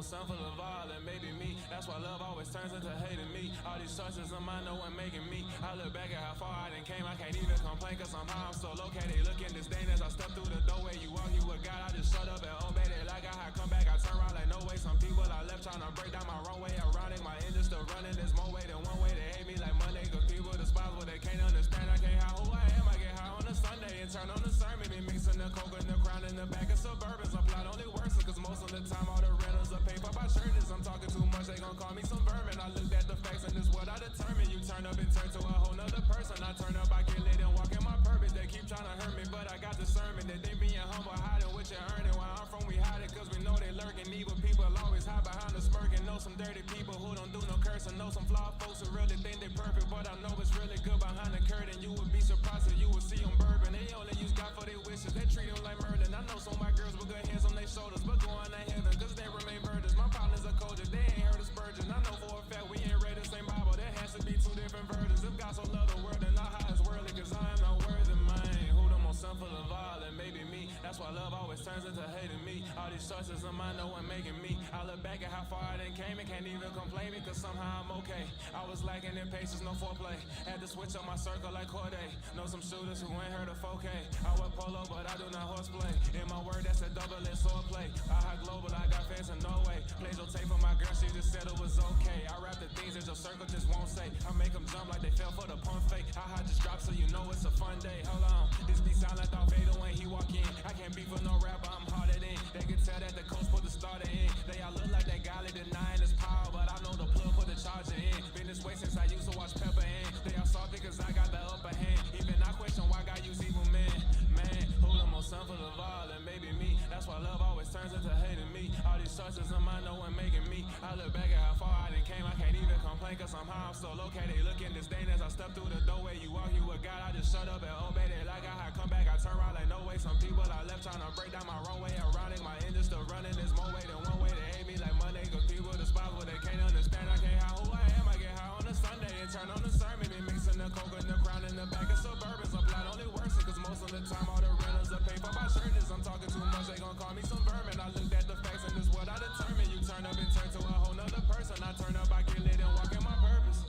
more simple of all, and maybe me. That's why love always turns into hating me. All these choices of mine, no one making me. I look back at how far I done came, I can't even complain, cause somehow I'm so low. They look in disdain as I step through the doorway. You walk, you a God, I just shut up and obey it. Like I come back, I turn around like no way. Some people I left tryna break down my wrong way around it. My engine still running, there's more way than one way. They hate me like Monday, cause people despise what they can't understand. I can't hide who I am, I get high on a Sunday and turn on the sermon and mixing the coke and the crown in the back of Suburbans. I'm plot only worse, cause most of the time all the rentals are paid for by churches. I'm talking too much, they gon' call me some vermin. I looked at the facts and this what I determine. You turn up and turn to a whole nother person. I turn up, I get lit and walk in my purpose. They keep trying to hurt me, but I got discernment that they being humble, hiding what you're earning. Where I'm from, we hide it, cause we know they lurking. Evil people always hide behind the smirking. Know some dirty people who don't do no cursing. Know some flawed folks who really think they perfect, but I know it's really good behind the curtain. You would be surprised if you would see them bourbon. They only use God for their wishes, they treat them like Merlin. I know some white girls with good hands on their shoulders, but going to heaven, cause they remain virgins. My partners are culture, they ain't heard of Spurgeon. I know for a fact we ain't read the same Bible, there has to be two different versions. If God so love the world, then not how it's worldly, cause I am not worthy, man. Who the most simple of all, and maybe me. That's why love always turns into hating me. All these choices of mine, no one making me. I look back at how far I done came and can't even complain because somehow I'm okay. I was lacking in patience, no foreplay. Had to switch up my circle like Corday. Know some shooters who ain't heard of 4K. I wear polo, but I do not horseplay. In my word, that's a double-edged sword play. I high global, I got fans in Norway. Played your tape for my girl, she just said it was okay. I rap the things that your circle just won't say. I make them jump like they fell for the pump fake. I just drop so you know it's a fun day. Hold on, this be sound like Darth Vader when he walk in. I can't be for no rapper, I'm harder than. They can tell that the coach put the starter in. They all look like that guy denying his power, but I know the plug put the charger in. Been this way since I used to watch Pepper in. They all salty cause I got the upper hand. Even I question why God use evil men. Man, who the most simple of all, and maybe me. That's why love always turns into hating me. All these choices of mine, no one making me. I look back at how far I done came, I can't even complain cause somehow I'm so low. They look in disdain as I step through the doorway. You walk, you a God, I just shut up and obey it. Like I come back, I turn around like no way. Some people I left tryna break down my wrong way around it. My engine still running, there's more way than one way. They hate me like Monday, cause people despise what they can't understand. I can't hide who I am, I get high on a Sunday and turn on the sermon and mixing the coke and the crown in the back of Suburbans. I'm plot only worse, cause most of the time all the rentals are paid for by churches. I'm talking too much, they gon' call me some vermin. I looked at the facts and this what I determine. You turn up and turn to a whole nother person. I turn up, I get lit and walk in my purpose.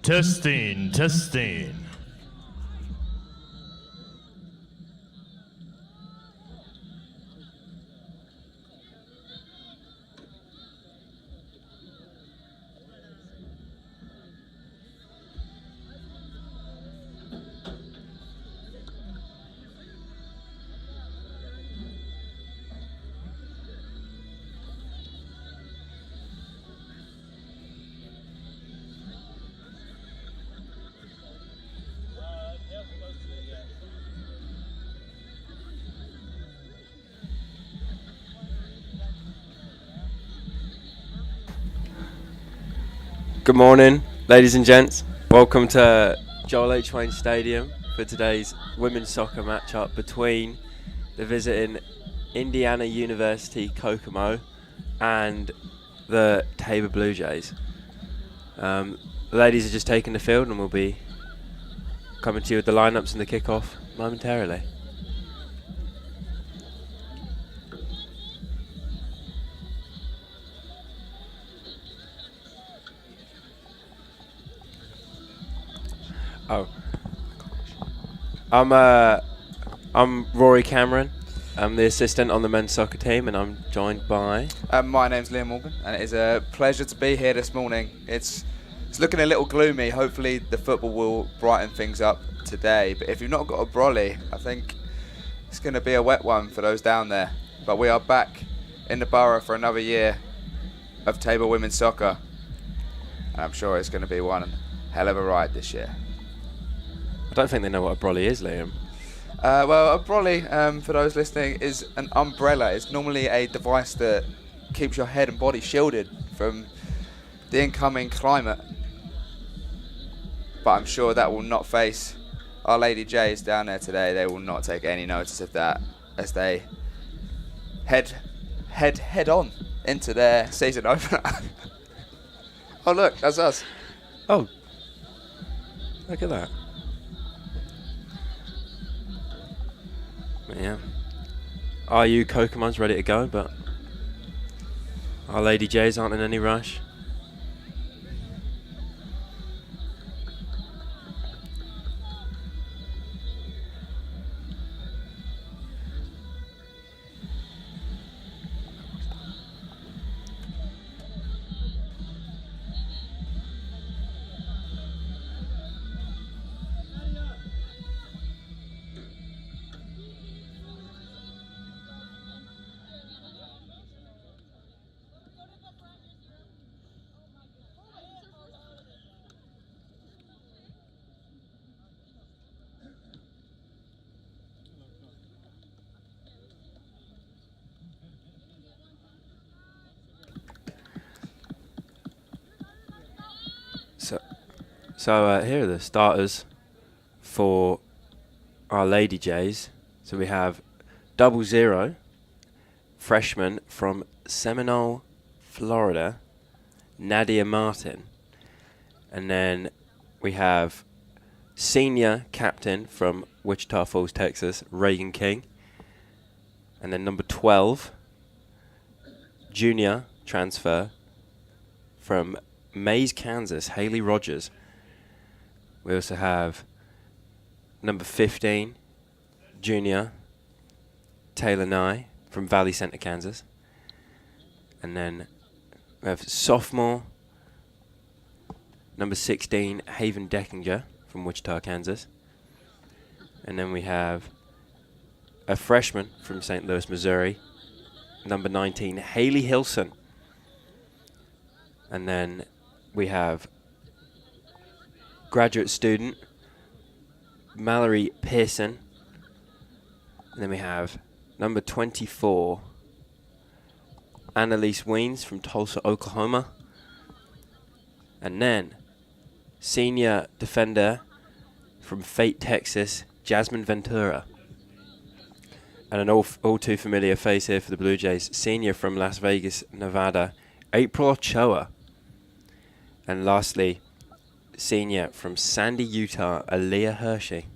Testing, testing. Good morning, ladies and gents. Welcome to Joel H. Wayne Stadium for today's women's soccer matchup between the visiting Indiana University Kokomo and the Tabor Blue Jays. The ladies are just taking the field and we'll be coming to you with the lineups and the kickoff momentarily. Oh, I'm Rory Cameron. I'm the assistant on the men's soccer team, and I'm joined by. My name's Liam Morgan, and it is a pleasure to be here this morning. It's looking a little gloomy. Hopefully, the football will brighten things up today. But if you've not got a brolly, I think it's going to be a wet one for those down there. But we are back in the borough for another year of Tabor women's soccer, and I'm sure it's going to be one hell of a ride this year. I don't think they know what a brolly is, Liam. Well, a brolly, for those listening, is an umbrella. It's normally a device that keeps your head and body shielded from the incoming climate. But I'm sure that will not face our Lady Jays down there today. They will not take any notice of that as they head on into their season opener. Oh, look, that's us. Oh, look at that. Yeah. Are you Kokomo's ready to go? But our Lady Jays aren't in any rush. So here are the starters for our Lady Jays. So we have 00, freshman from Seminole, Florida, Nadia Martin. And then we have senior captain from Wichita Falls, Texas, Reagan King. And then number 12, junior transfer from Mays, Kansas, Haley Rogers. We also have number 15, junior, Taylor Nye from Valley Center, Kansas. And then we have sophomore, number 16, Haven Deckinger from Wichita, Kansas. And then we have a freshman from St. Louis, Missouri, number 19, Haley Hilson. And then we have graduate student Mallory Pearson. And then we have number 24, Annalise Weens from Tulsa, Oklahoma. And then senior defender from Fate, Texas, Jasmine Ventura. And an all too familiar face here for the Blue Jays, senior from Las Vegas, Nevada, April Ochoa. And lastly, senior from Sandy, Utah, Aaliyah Hershey.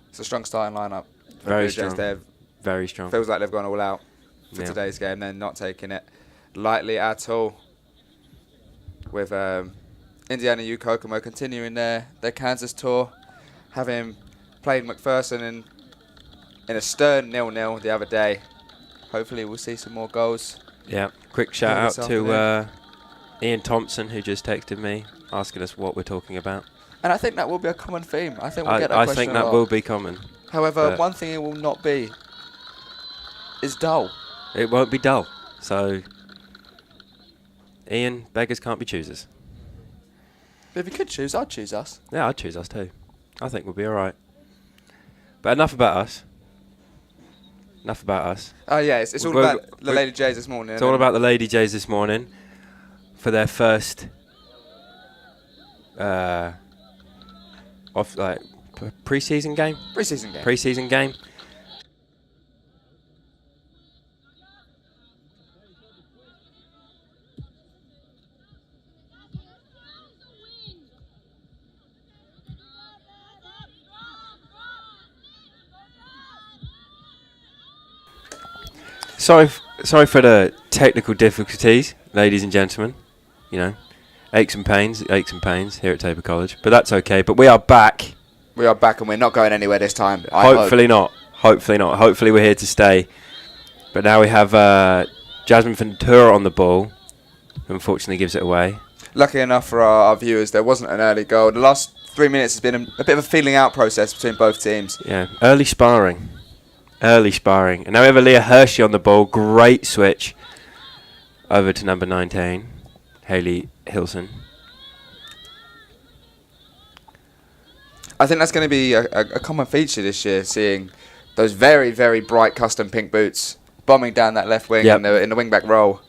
It's a strong starting lineup. Very strong. Very strong. Feels like they've gone all out for today's game. They're not taking it lightly at all. with Indiana U Kokomo continuing their Kansas tour, having played McPherson in a stern 0-0 the other day. Hopefully we'll see some more goals. Yeah, quick shout out to Ian Thompson, who just texted me asking us what we're talking about. And I think that will be a common theme. I think we'll get that question I think a that lot. will be common. However, one thing it will not be is dull. It won't be dull. So, Ian, beggars can't be choosers. But if you could choose, I'd choose us. Yeah, I'd choose us too. I think we'll be all right. But enough about us. Enough about us. Oh, yeah, it's all about the Lady Jays this morning. It's all about the Lady Jays this morning for their first pre-season game. Pre-season game. Sorry for the technical difficulties, ladies and gentlemen. You know, aches and pains here at Tabor College. But that's okay. But we are back. We are back, and we're not going anywhere this time. Hopefully not. Hopefully we're here to stay. But now we have Jasmine Ventura on the ball, who unfortunately gives it away. Lucky enough for our viewers, there wasn't an early goal. The last 3 minutes has been a bit of a feeling out process between both teams. Yeah, early sparring. And now we have Aaliyah Hershey on the ball. Great switch over to number 19, Hayley Hilson. I think that's going to be a common feature this year, seeing those very, very bright custom pink boots bombing down that left wing in the wing-back role,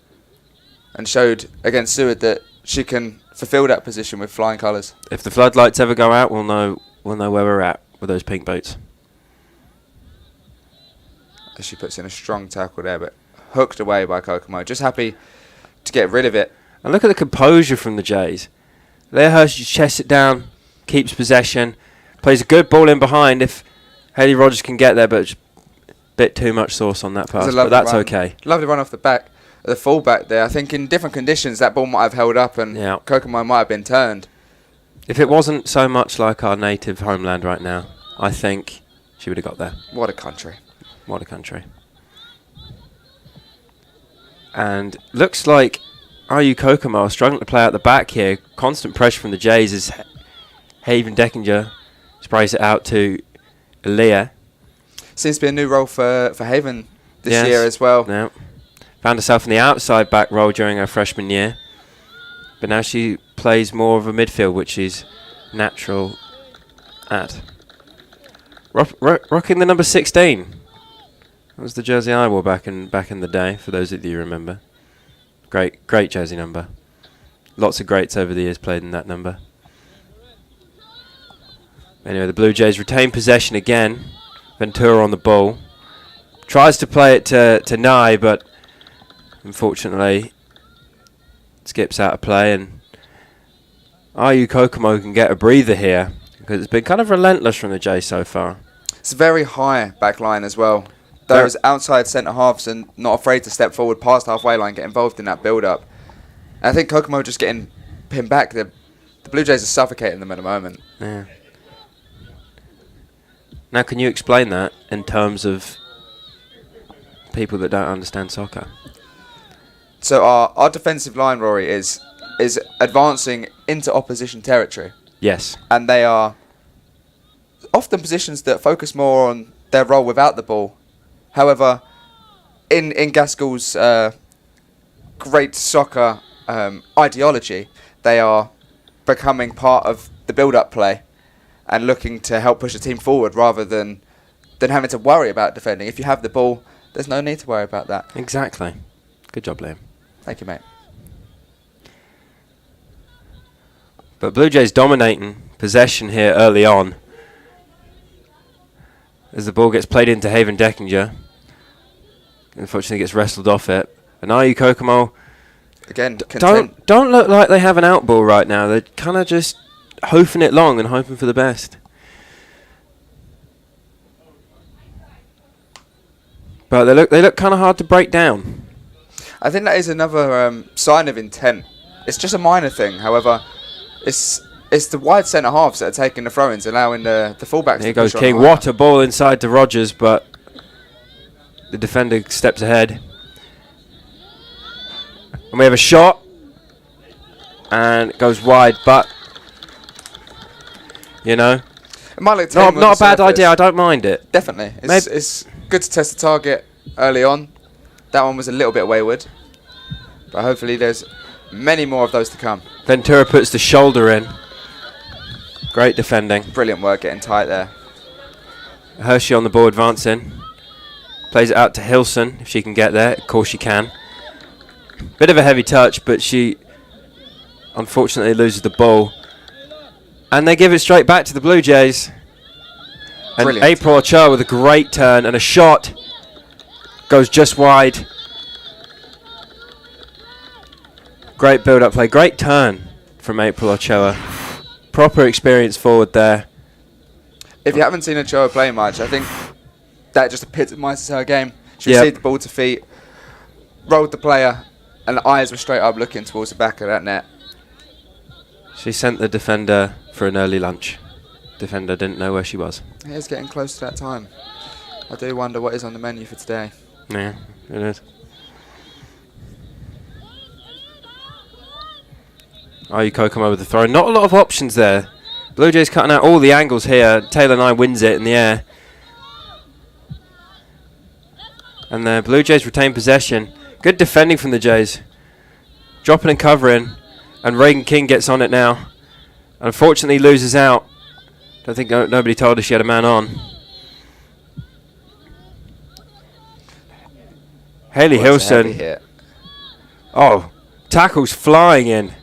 and showed against Seward that she can fulfil that position with flying colours. If the floodlights ever go out, we'll know where we're at with those pink boots. As she puts in a strong tackle there, but hooked away by Kokomo. Just happy to get rid of it. And look at the composure from the Jays. Leah Hershey chests it down, keeps possession, plays a good ball in behind if Hayley Rogers can get there, but it's a bit too much sauce on that pass. But that's okay. Lovely run off the back, the full-back there. I think in different conditions that ball might have held up and Kokomo might have been turned. If it wasn't so much like our native homeland right now, I think she would have got there. What a country. What a country. And looks like RU Kokomo are struggling to play out the back here. Constant pressure from the Jays as Haven Deckinger sprays it out to Aaliyah. Seems to be a new role for Haven this year as well. Yeah. Found herself in the outside back role during her freshman year. But now she plays more of a midfield, which is natural at. Rocking the number 16. That was the jersey I wore back in the day, for those of you who remember. Great jersey number. Lots of greats over the years played in that number. Anyway, the Blue Jays retain possession again. Ventura on the ball. Tries to play it to Nye, but unfortunately skips out of play. And RU Kokomo can get a breather here, because it's been kind of relentless from the Jays so far. It's a very high back line as well. Those outside centre halves and not afraid to step forward past halfway line, get involved in that build-up. And I think Kokomo just getting pinned back. The Blue Jays are suffocating them at the moment. Yeah. Now, can you explain that in terms of people that don't understand soccer? So our defensive line, Rory, is advancing into opposition territory. Yes. And they are often positions that focus more on their role without the ball. However, in Gaskell's great soccer ideology, they are becoming part of the build-up play and looking to help push the team forward rather than having to worry about defending. If you have the ball, there's no need to worry about that. Exactly. Good job, Liam. Thank you, mate. But Blue Jays dominating possession here early on, as the ball gets played into Haven Deckinger. Unfortunately gets wrestled off it. And RU Kokomo again don't look like they have an out ball right now. They're kind of just hoofing it long and hoping for the best. But they look kind of hard to break down. I think that is another sign of intent it's just a minor thing. However, it's the wide centre halves that are taking the throw-ins, allowing the fullbacks. Here goes King. What a ball inside to Rogers, but the defender steps ahead. And we have a shot. And it goes wide, but, you know, it might look not a bad idea. I don't mind it. Definitely. It's good to test the target early on. That one was a little bit wayward. But hopefully there's many more of those to come. Ventura puts the shoulder in. Great defending. Brilliant work getting tight there. Hershey on the ball advancing. Plays it out to Hilson if she can get there. Of course she can. Bit of a heavy touch, but she unfortunately loses the ball. And they give it straight back to the Blue Jays. And Brilliant. April Ochoa with a great turn and a shot. Goes just wide. Great build-up play. Great turn from April Ochoa. Proper experience forward there. If you haven't seen Ochoa play much, I think that just epitomises her game. She received the ball to feet, rolled the player, and the eyes were straight up looking towards the back of that net. She sent the defender for an early lunch. Defender didn't know where she was. It is getting close to that time. I do wonder what is on the menu for today. Yeah, it is. Kokomo with the throw. Not a lot of options there. Blue Jays cutting out all the angles here. Taylor Nye wins it in the air. And the Blue Jays retain possession. Good defending from the Jays. Dropping and covering. And Reagan King gets on it now. Unfortunately loses out. Don't think nobody told her she had a man on. Haley Hilson. Oh, tackles flying in.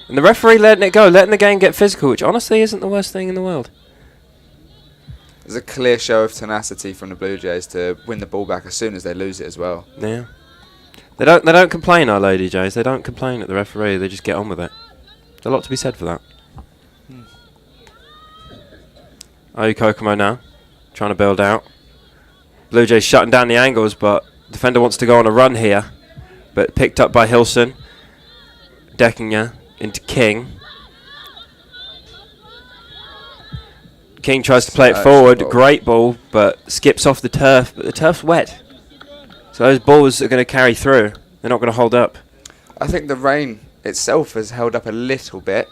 And the referee letting it go, letting the game get physical, which honestly isn't the worst thing in the world. There's a clear show of tenacity from the Blue Jays to win the ball back as soon as they lose it as well. Yeah. They don't complain, our Lady Jays. They don't complain at the referee. They just get on with it. There's a lot to be said for that. Kokomo now, trying to build out. Blue Jays shutting down the angles, but defender wants to go on a run here. But picked up by Hilson. Deckinger into King. King tries to play it forward. Great ball, but skips off the turf. But the turf's wet. So those balls are going to carry through. They're not going to hold up. I think the rain itself has held up a little bit.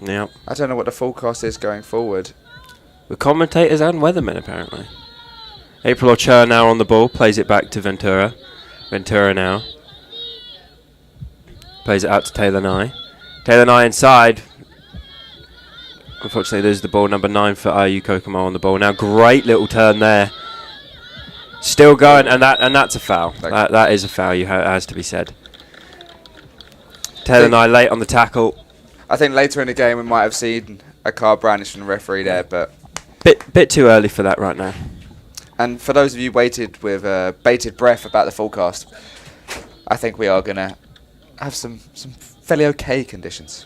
Yeah. I don't know what the forecast is going forward. The commentators and weathermen, apparently. April Ochoa now on the ball. Plays it back to Ventura. Ventura now. Plays it out to Taylor Nye. Taylor Nye inside. Unfortunately, there's the ball. Number 9 for Kokomo on the ball. Now, great little turn there. Still going, and that's a foul. That is a foul, has to be said. Taylor Nye late on the tackle. I think later in the game we might have seen a card brandished from the referee there, but bit too early for that right now. And for those of you waited with bated breath about the forecast, I think we are gonna have some fairly okay conditions.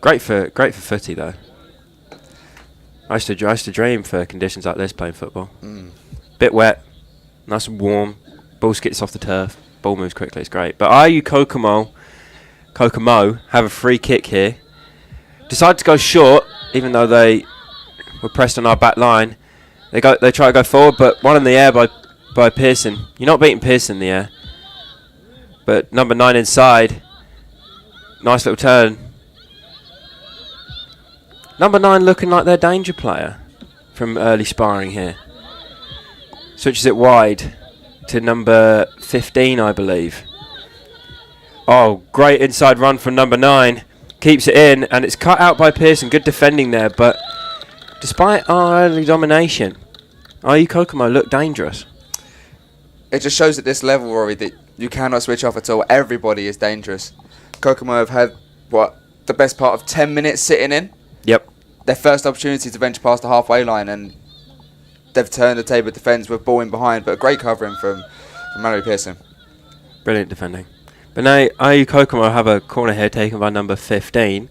Great for footy though. I used to dream for conditions like this playing football. Bit wet, nice and warm. Ball skips off the turf. Ball moves quickly. It's great. But Kokomo have a free kick here. Decide to go short, even though they were pressed on our back line. They try to go forward, but one in the air by Pearson. You're not beating Pearson in the air. But number 9 inside. Nice little turn. Number 9 looking like their danger player from early sparring here. Switches it wide to number 15, I believe. Oh, great inside run from number 9. Keeps it in, and it's cut out by Pearson. Good defending there, but despite our early domination, Kokomo look dangerous. It just shows at this level, Rory, that you cannot switch off at all. Everybody is dangerous. Kokomo have had, the best part of 10 minutes sitting in? Yep. Their first opportunity to venture past the halfway line, and they've turned the table defence with ball in behind, but a great covering from Mallory Pearson. Brilliant defending. But now Kokomo have a corner here taken by number 15.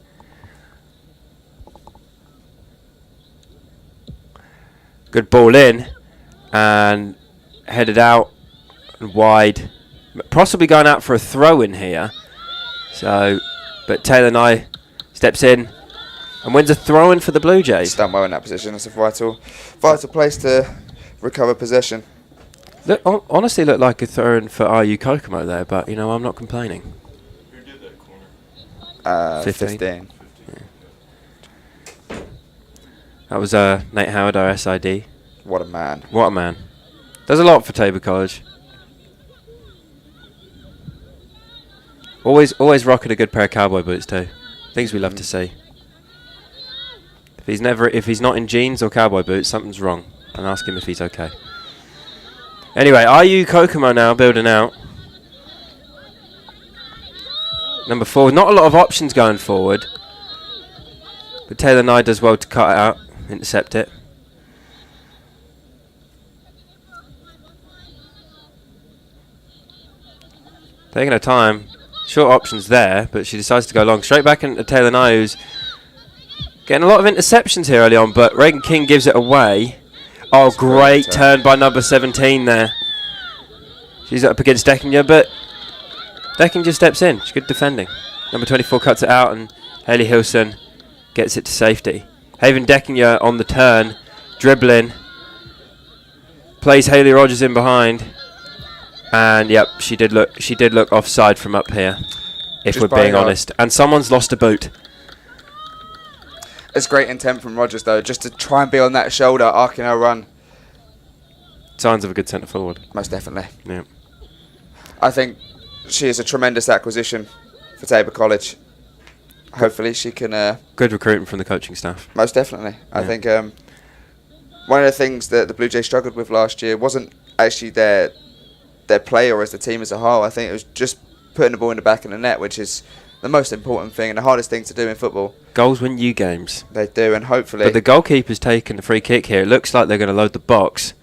Good ball in and headed out and wide. Possibly going out for a throw in here. So, but Taylor Nye steps in and wins a throw-in for the Blue Jays. He's done well in that position. That's a vital place to recover possession. Look, honestly, looked like a throw-in for RU Kokomo there, but I'm not complaining. Who did that corner? 15. Yeah. That was Nate Howard, our SID. What a man. What a man. Does a lot for Tabor College. Always rocking a good pair of cowboy boots too. Things we love to see. If he's not in jeans or cowboy boots, something's wrong. And ask him if he's okay. Anyway, RU Kokomo now building out. Number 4, not a lot of options going forward. But Taylor Nye does well to cut it out, intercept it. Taking her time. Short options there, but she decides to go long. Straight back into Taylor Nye, who's getting a lot of interceptions here early on, but Reagan King gives it away. Oh, great turn by number 17 there. She's up against Deckinger, but Deckinger steps in. She's good defending. Number 24 cuts it out, and Haley Hilson gets it to safety. Haven Deckinger on the turn, dribbling. Plays Haley Rogers in behind. And yep, she did look offside from up here, if we're being honest. And someone's lost a boot. It's great intent from Rogers, though, just to try and be on that shoulder, arcing her run. Signs of a good centre forward. Most definitely. Yeah. I think she is a tremendous acquisition for Tabor College. Hopefully she can... good recruitment from the coaching staff. Most definitely. I think one of the things that the Blue Jays struggled with last year wasn't actually their play or as the team as a whole. I think it was just putting the ball in the back of the net, which is the most important thing and the hardest thing to do in football. Goals win you games. They do, and hopefully... But the goalkeeper's taking the free kick here. It looks like they're going to load the box.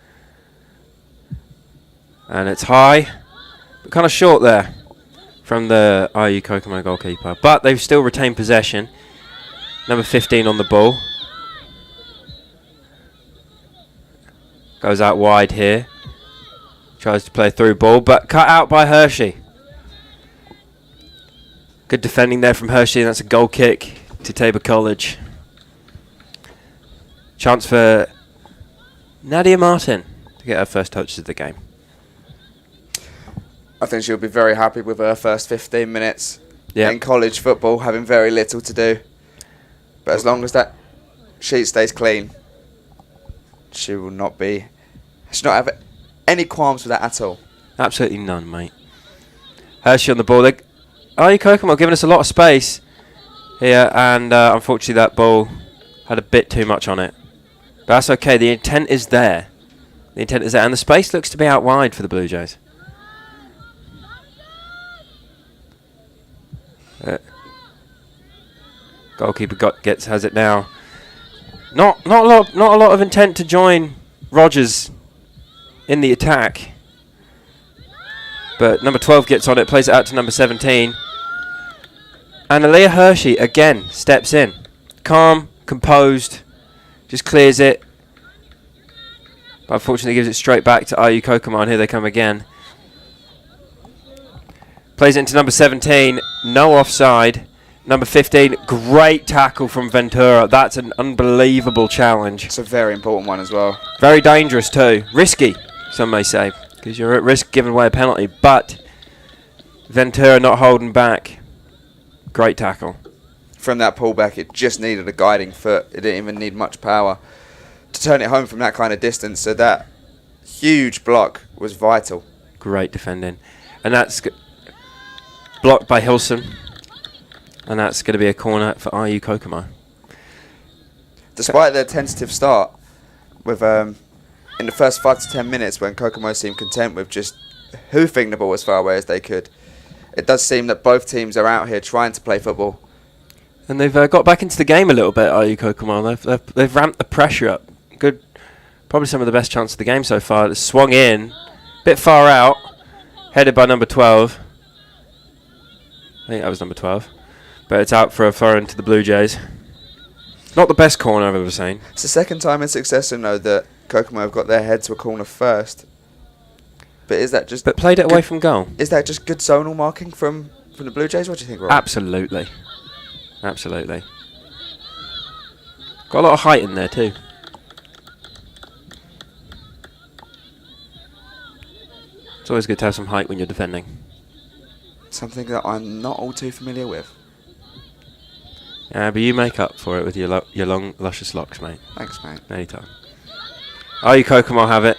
And it's high, but kind of short there from the RU Kokomo goalkeeper. But they've still retained possession. Number 15 on the ball. Goes out wide here. Tries to play a through ball, but cut out by Hershey. Good defending there from Hershey, and that's a goal kick to Tabor College. Chance for Nadia Martin to get her first touches of the game. I think she'll be very happy with her first 15 minutes Yep. in college football, having very little to do. But as long as that sheet stays clean, she will not have any qualms with that at all. Absolutely none, mate. Hershey on the ball. RU Kokomo giving us a lot of space here, and unfortunately that ball had a bit too much on it. But that's okay. The intent is there. The intent is there, and the space looks to be out wide for the Blue Jays. Goalkeeper has it now. Not a lot of intent to join Rogers in the attack. But number 12 gets on it, plays it out to number 17. And Aaliyah Hershey again steps in. Calm, composed, just clears it. But unfortunately gives it straight back to RU Kokomo, and here they come again. Plays it into number 17, no offside. Number 15, great tackle from Ventura. That's an unbelievable challenge. It's a very important one as well. Very dangerous too. Risky, some may say, because you're at risk giving away a penalty. But Ventura not holding back. Great tackle. From that pullback, it just needed a guiding foot. It didn't even need much power to turn it home from that kind of distance. So that huge block was vital. Great defending. And that's blocked by Hilson. And that's going to be a corner for RU Kokomo. Despite their tentative start, with in the first 5 to 10 minutes when Kokomo seemed content with just hoofing the ball as far away as they could, it does seem that both teams are out here trying to play football. And they've got back into the game a little bit, RU Kokomo. They've ramped the pressure up. Good, probably some of the best chance of the game so far. It's swung in, bit far out, headed by number 12. I think that was number 12. But it's out for a throw into the Blue Jays. Not the best corner I've ever seen. It's the second time in succession, though, that Kokomo have got their head to a corner first. But is that just... But played it away from goal. Is that just good zonal marking from from the Blue Jays? What do you think, Rob? Absolutely. Absolutely. Got a lot of height in there too. It's always good to have some height when you're defending. Something that I'm not all too familiar with. Yeah, but you make up for it with your long, luscious locks, mate. Thanks, mate. Anytime. You Kokomo have it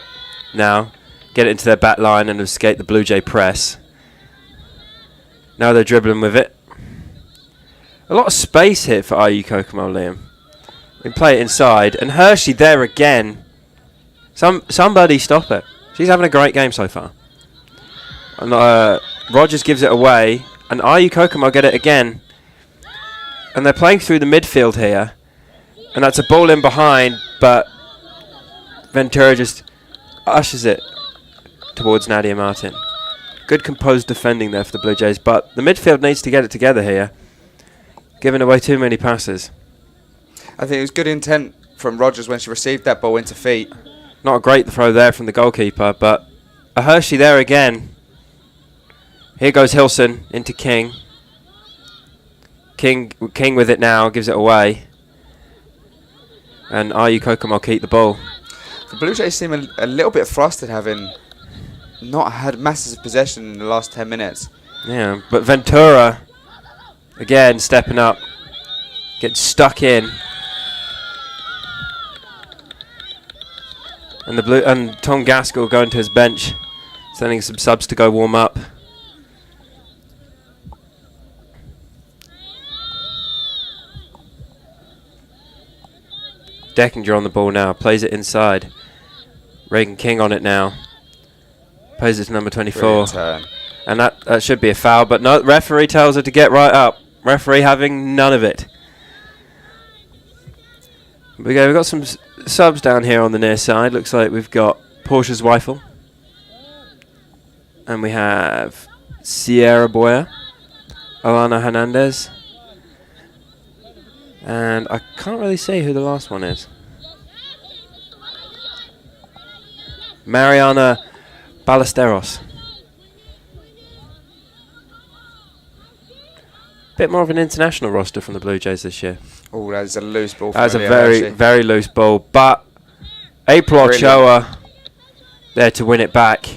now. Get it into their back line and escape the Blue Jay press. Now they're dribbling with it. A lot of space here for IU Kokomo, Liam. We can play it inside. And Hershey there again. Somebody stop it. She's having a great game so far. And Rogers gives it away. And IU Kokomo get it again. And they're playing through the midfield here. And that's a ball in behind, but Ventura just ushers it towards Nadia Martin. Good composed defending there for the Blue Jays, but the midfield needs to get it together here. Giving away too many passes. I think it was good intent from Rogers when she received that ball into feet. Not a great throw there from the goalkeeper, but a Hershey there again. Here goes Hilson into King. King with it now, gives it away. And IU Kokomo keep the ball. The Blue Jays seem a little bit flustered, having not had masses of possession in the last 10 minutes. Yeah, but Ventura, again, stepping up. Gets stuck in. And Tom Gaskell going to his bench, sending some subs to go warm up. Deckinger on the ball now, plays it inside. Reagan King on it now. Plays it to number 24. And that should be a foul, but no, referee tells her to get right up. Referee having none of it. We've got some subs down here on the near side. Looks like we've got Portia's Weifel. And we have Sierra Boyer. Alana Hernandez. And I can't really see who the last one is. Mariana Ballesteros. Bit more of an international roster from the Blue Jays this year. Oh, that is a loose ball. That was a very loose ball. But April Ochoa there to win it back.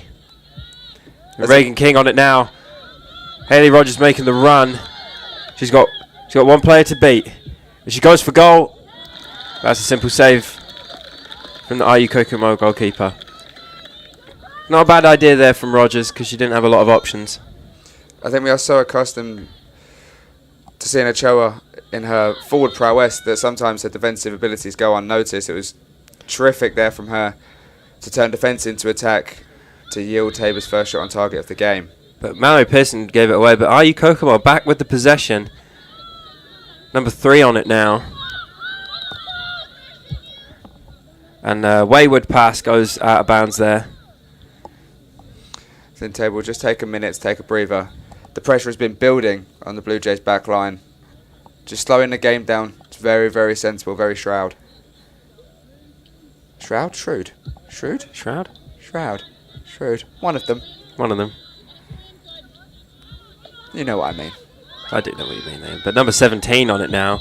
Reagan King on it now. Haley Rogers making the run. She's got one player to beat. She goes for goal. That's a simple save from the IU Kokomo goalkeeper. Not a bad idea there from Rogers because she didn't have a lot of options. I think we are so accustomed to seeing Ochoa in her forward prowess that sometimes her defensive abilities go unnoticed. It was terrific there from her to turn defence into attack to yield Tabor's first shot on target of the game. But Mallory Pearson gave it away. But IU Kokomo back with the possession. Number 3 on it now. And wayward pass goes out of bounds there. Then Tabor will just take a minute to take a breather. The pressure has been building on the Blue Jays back line. Just slowing the game down. It's very, very sensible, very Shroud. Shroud? Shrewd. Shrewd? Shroud? Shroud. Shrewd. One of them. One of them. You know what I mean. I do know what you mean there. But number 17 on it now.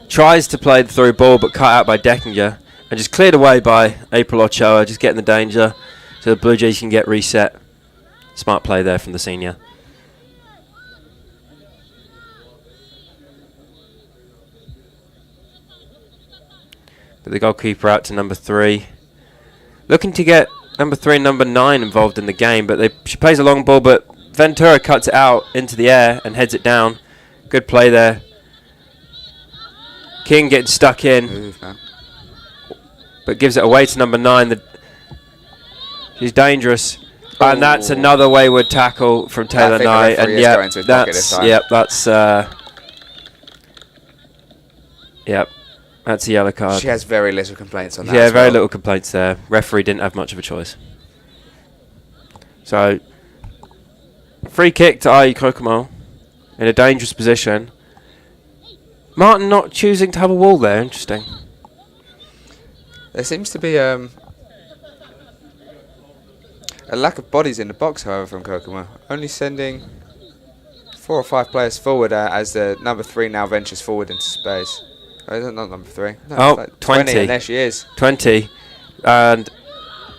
Tries to play the through ball, but cut out by Deckinger. And just cleared away by April Ochoa, just getting the danger so the Blue Jays can get reset. Smart play there from the senior. But the goalkeeper out to number 3. Looking to get number 3 and number 9 involved in the game, but she plays a long ball, but Ventura cuts it out into the air and heads it down. Good play there. King getting stuck in, but gives it away to number 9. She's dangerous. Oh. And that's another wayward tackle from Taylor Knight. And that's a yellow card. She has very little complaints on that. Yeah, very little complaints there. Referee didn't have much of a choice. So, free kick to IU Kokomo in a dangerous position. Martin not choosing to have a wall there. Interesting. There seems to be a lack of bodies in the box, however, from Kokomo. Only sending 4 or 5 players forward as the number 3 now ventures forward into space. Oh, is it not number 3? No, Oh, it's like 20. And there she is. 20. And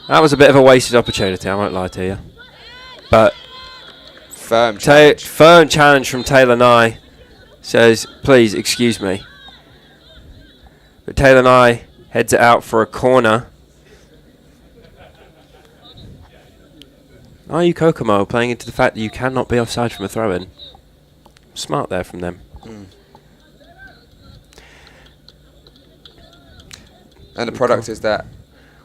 that was a bit of a wasted opportunity, I won't lie to you. But Firm challenge. firm challenge from Taylor Nye. Says, please excuse me. But Taylor Nye heads it out for a corner. Are you Kokomo playing into the fact that you cannot be offside from a throw-in? Smart there from them. And the product is that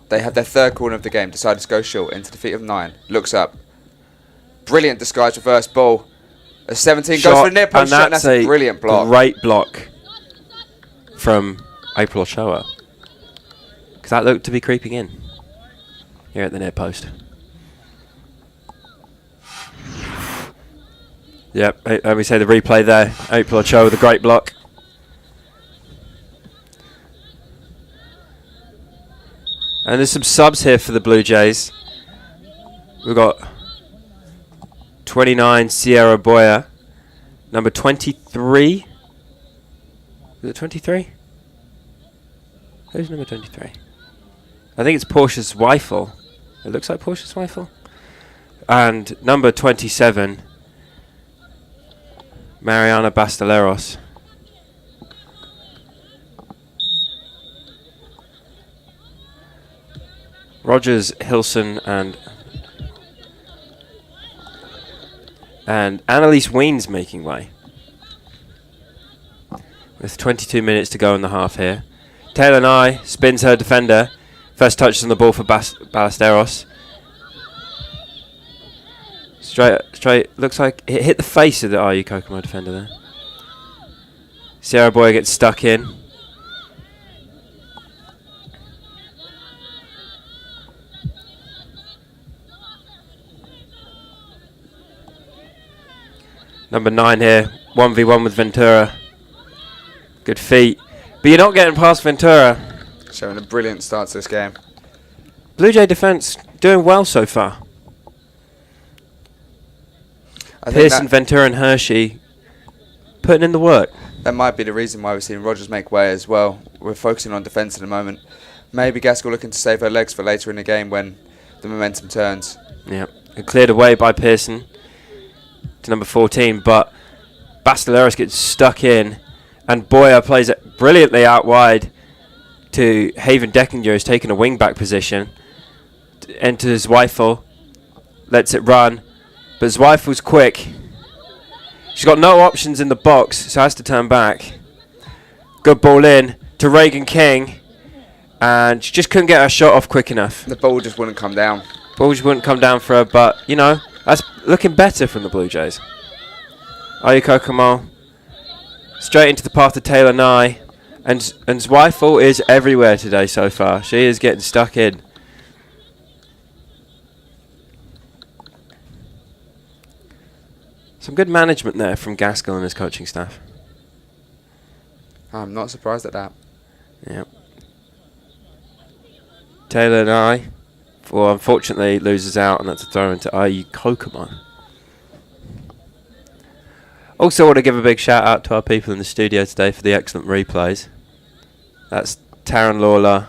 they have their third corner of the game, decided to go short into the feet of 9. Looks up. Brilliant disguise reverse ball. A 17 Shot, goes for a near post shot, and that's a brilliant block. Great block from April Ochoa. Because that looked to be creeping in here at the near post. Yep, let me say the replay there. April Ochoa with a great block. And there's some subs here for the Blue Jays. We've got 29 Sierra Boya, number 23. Is it 23? Who's number 23? I think it's Portia Zweifel. It looks like Portia Zweifel. And number 27, Mariana Bastilleros. Rogers, Hilson, and Annalise Weens making way. With 22 minutes to go in the half here. Taylor Nye spins her defender. First touches on the ball for Ballesteros. Straight. Looks like it hit the face of the RU Kokomo defender there. Sierra Boy gets stuck in. Number 9 here, 1v1 with Ventura. Good feet. But you're not getting past Ventura. Showing a brilliant start to this game. Blue Jay defence doing well so far. Pearson, Ventura and Hershey putting in the work. That might be the reason why we're seeing Rogers make way as well. We're focusing on defence at the moment. Maybe Gaskell looking to save her legs for later in the game when the momentum turns. Yep. And cleared away by Pearson to number 14, but Bastilleros gets stuck in, and Boyer plays it brilliantly out wide to Haven Deckinger, who's taking a wing-back position. Enters Zweifel, lets it run, but Zweifel's quick. She's got no options in the box, so has to turn back. Good ball in to Reagan King, and she just couldn't get her shot off quick enough. The ball just wouldn't come down. Ball just wouldn't come down for her, but, you know, that's looking better from the Blue Jays. Ayu Kokomo straight into the path of Taylor Nye, and Zweifel is everywhere today so far. She is getting stuck in. Some good management there from Gaskell and his coaching staff. I'm not surprised at that. Yep. Taylor Nye, well, unfortunately, loses out, and that's a throw into Ayu Kokomo. Also want to give a big shout out to our people in the studio today for the excellent replays. That's Taryn Lawler,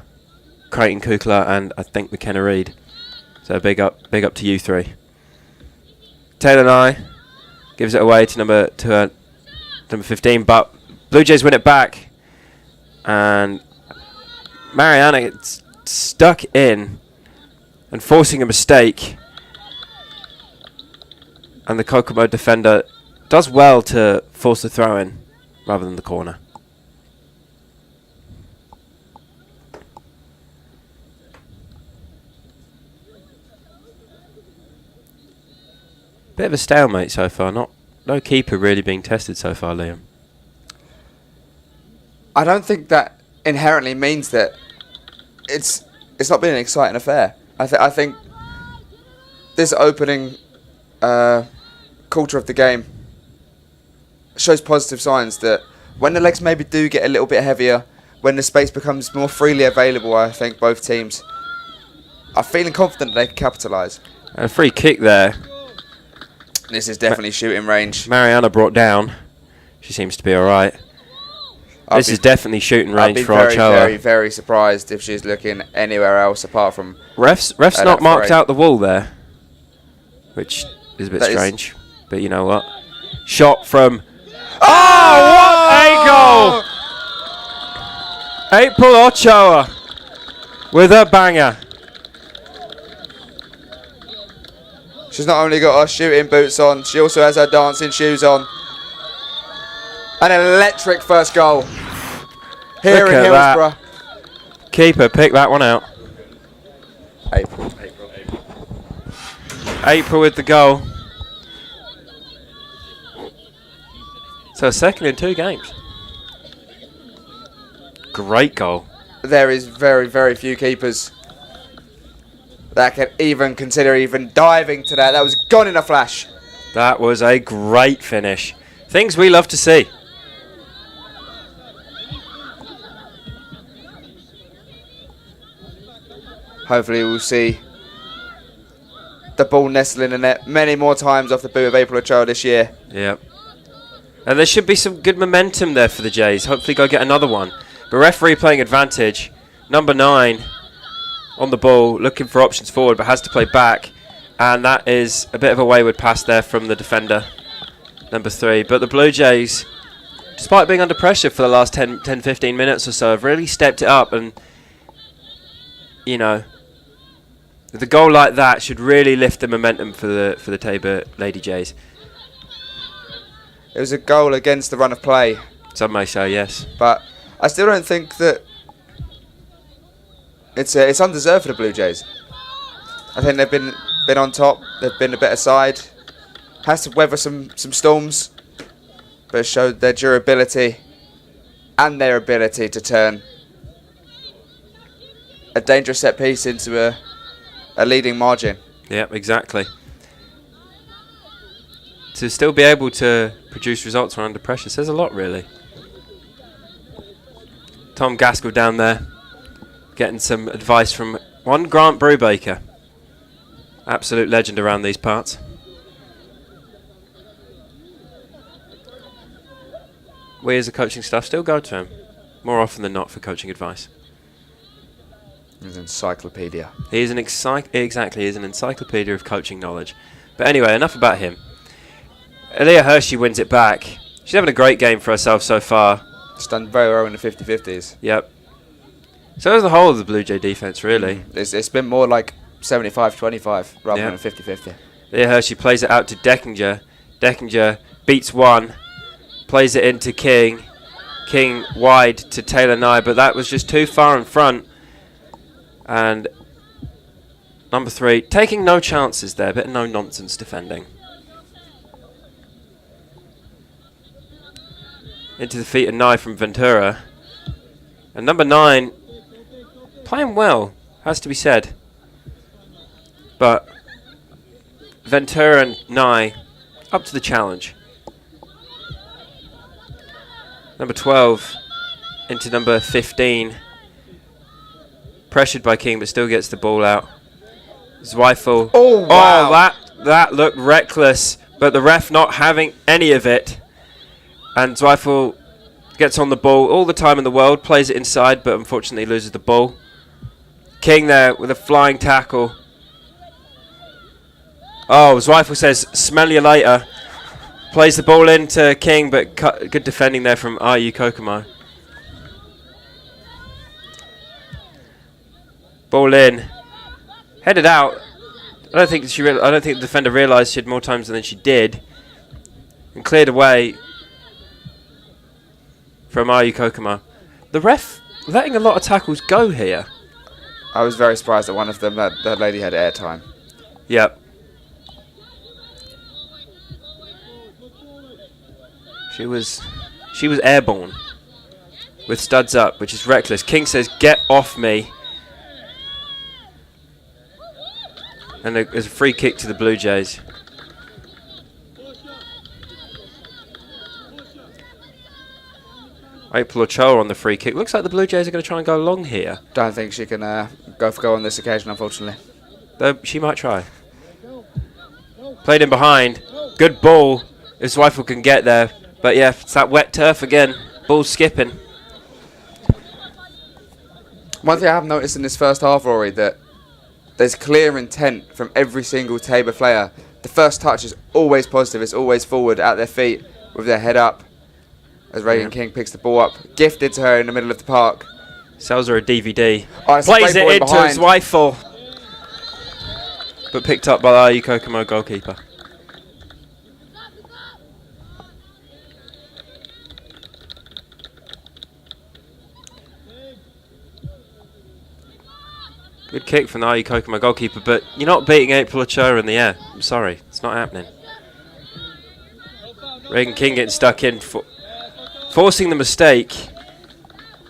Creighton Kukla, and I think McKenna Reed. So big up to you three. Taylor Nye gives it away to number 15, but Blue Jays win it back, and Mariana gets stuck in and forcing a mistake, and the Kokomo defender does well to force the throw in rather than the corner. Bit of a stalemate so far. No keeper really being tested so far, Liam. I don't think that inherently means that it's not been an exciting affair. I think this opening quarter of the game shows positive signs that when the legs maybe do get a little bit heavier, when the space becomes more freely available, I think both teams are feeling confident they can capitalise. A free kick there This is definitely shooting range. Mariana brought down. She seems to be all right. This is definitely shooting range for I'd be Ochoa. very, very surprised if she's looking anywhere else apart from... Ref's not marked out the wall there, which is a bit strange. But you know what? Shot from... Oh, what a goal! April Ochoa with a banger. She's not only got her shooting boots on, she also has her dancing shoes on. An electric first goal here in Hillsborough. Keeper, pick that one out. April with the goal. So a second in 2 games. Great goal. There is very, very few keepers that can even consider even diving to that. That was gone in a flash. That was a great finish. Things we love to see. Hopefully we'll see the ball nestle in the net many more times off the boot of April Ochoa this year. Yep. And there should be some good momentum there for the Jays. Hopefully go get another one. But referee playing advantage. Number 9 on the ball, looking for options forward, but has to play back. And that is a bit of a wayward pass there from the defender, number 3. But the Blue Jays, despite being under pressure for the last 10-15 minutes or so, have really stepped it up. And, you know, the goal like that should really lift the momentum for the Tabor Lady Jays. It was a goal against the run of play. Some may say yes. But I still don't think that it's undeserved for the Blue Jays. I think they've been on top. They've been a better side. Has to weather some storms, but it showed their durability and their ability to turn a dangerous set piece into a leading margin. Yep, exactly. To still be able to produce results when under pressure says a lot, really. Tom Gaskell down there getting some advice from one Grant Brubaker. Absolute legend around these parts. We as a coaching staff still go to him more often than not for coaching advice. He's an encyclopedia. He is an encyclopedia of coaching knowledge. But anyway, enough about him. Aaliyah Hershey wins it back. She's having a great game for herself so far. She's done very well in the 50-50s. Yep. So is the whole of the Blue Jay defense, really. It's been more like 75-25 rather than a 50-50. Aaliyah Hershey plays it out to Deckinger. Deckinger beats one. Plays it into King. King wide to Taylor Nye, but that was just too far in front. And number 3, taking no chances there, but no nonsense defending. Into the feet of Nye from Ventura. And number 9, playing well, has to be said. But Ventura and Nye up to the challenge. Number 12 into number 15. Pressured by King, but still gets the ball out. Zweifel. Oh, wow. Oh, that looked reckless, but the ref not having any of it. And Zweifel gets on the ball all the time in the world, plays it inside, but unfortunately loses the ball. King there with a flying tackle. Oh, Zweifel says, smell you later. Plays the ball into King, but good defending there from RU Kokomo. Ball in. Headed out. I don't think the defender realised she had more times than she did. And cleared away from RU Kokomo. The ref letting a lot of tackles go here. I was very surprised at one of them that lady had airtime. Yep. She was airborne with studs up, which is reckless. King says, "Get off me." And there's a free kick to the Blue Jays. April Ochoa on the free kick. Looks like the Blue Jays are going to try and go long here. Don't think she can go for goal on this occasion, unfortunately. Though she might try. Played in behind. Good ball. If Zweifel can get there. But yeah, it's that wet turf again. Ball skipping. One thing I have noticed in this first half, Rory, that there's clear intent from every single Tabor player. The first touch is always positive. It's always forward at their feet with their head up as Reagan King picks the ball up. Gifted to her in the middle of the park. Sells her a DVD. Oh, plays it into Zweifel. But picked up by the Kokomo goalkeeper. Good kick from the Kokomo goalkeeper, but you're not beating April Ochoa in the air. I'm sorry, it's not happening. Reagan King getting stuck in, forcing the mistake,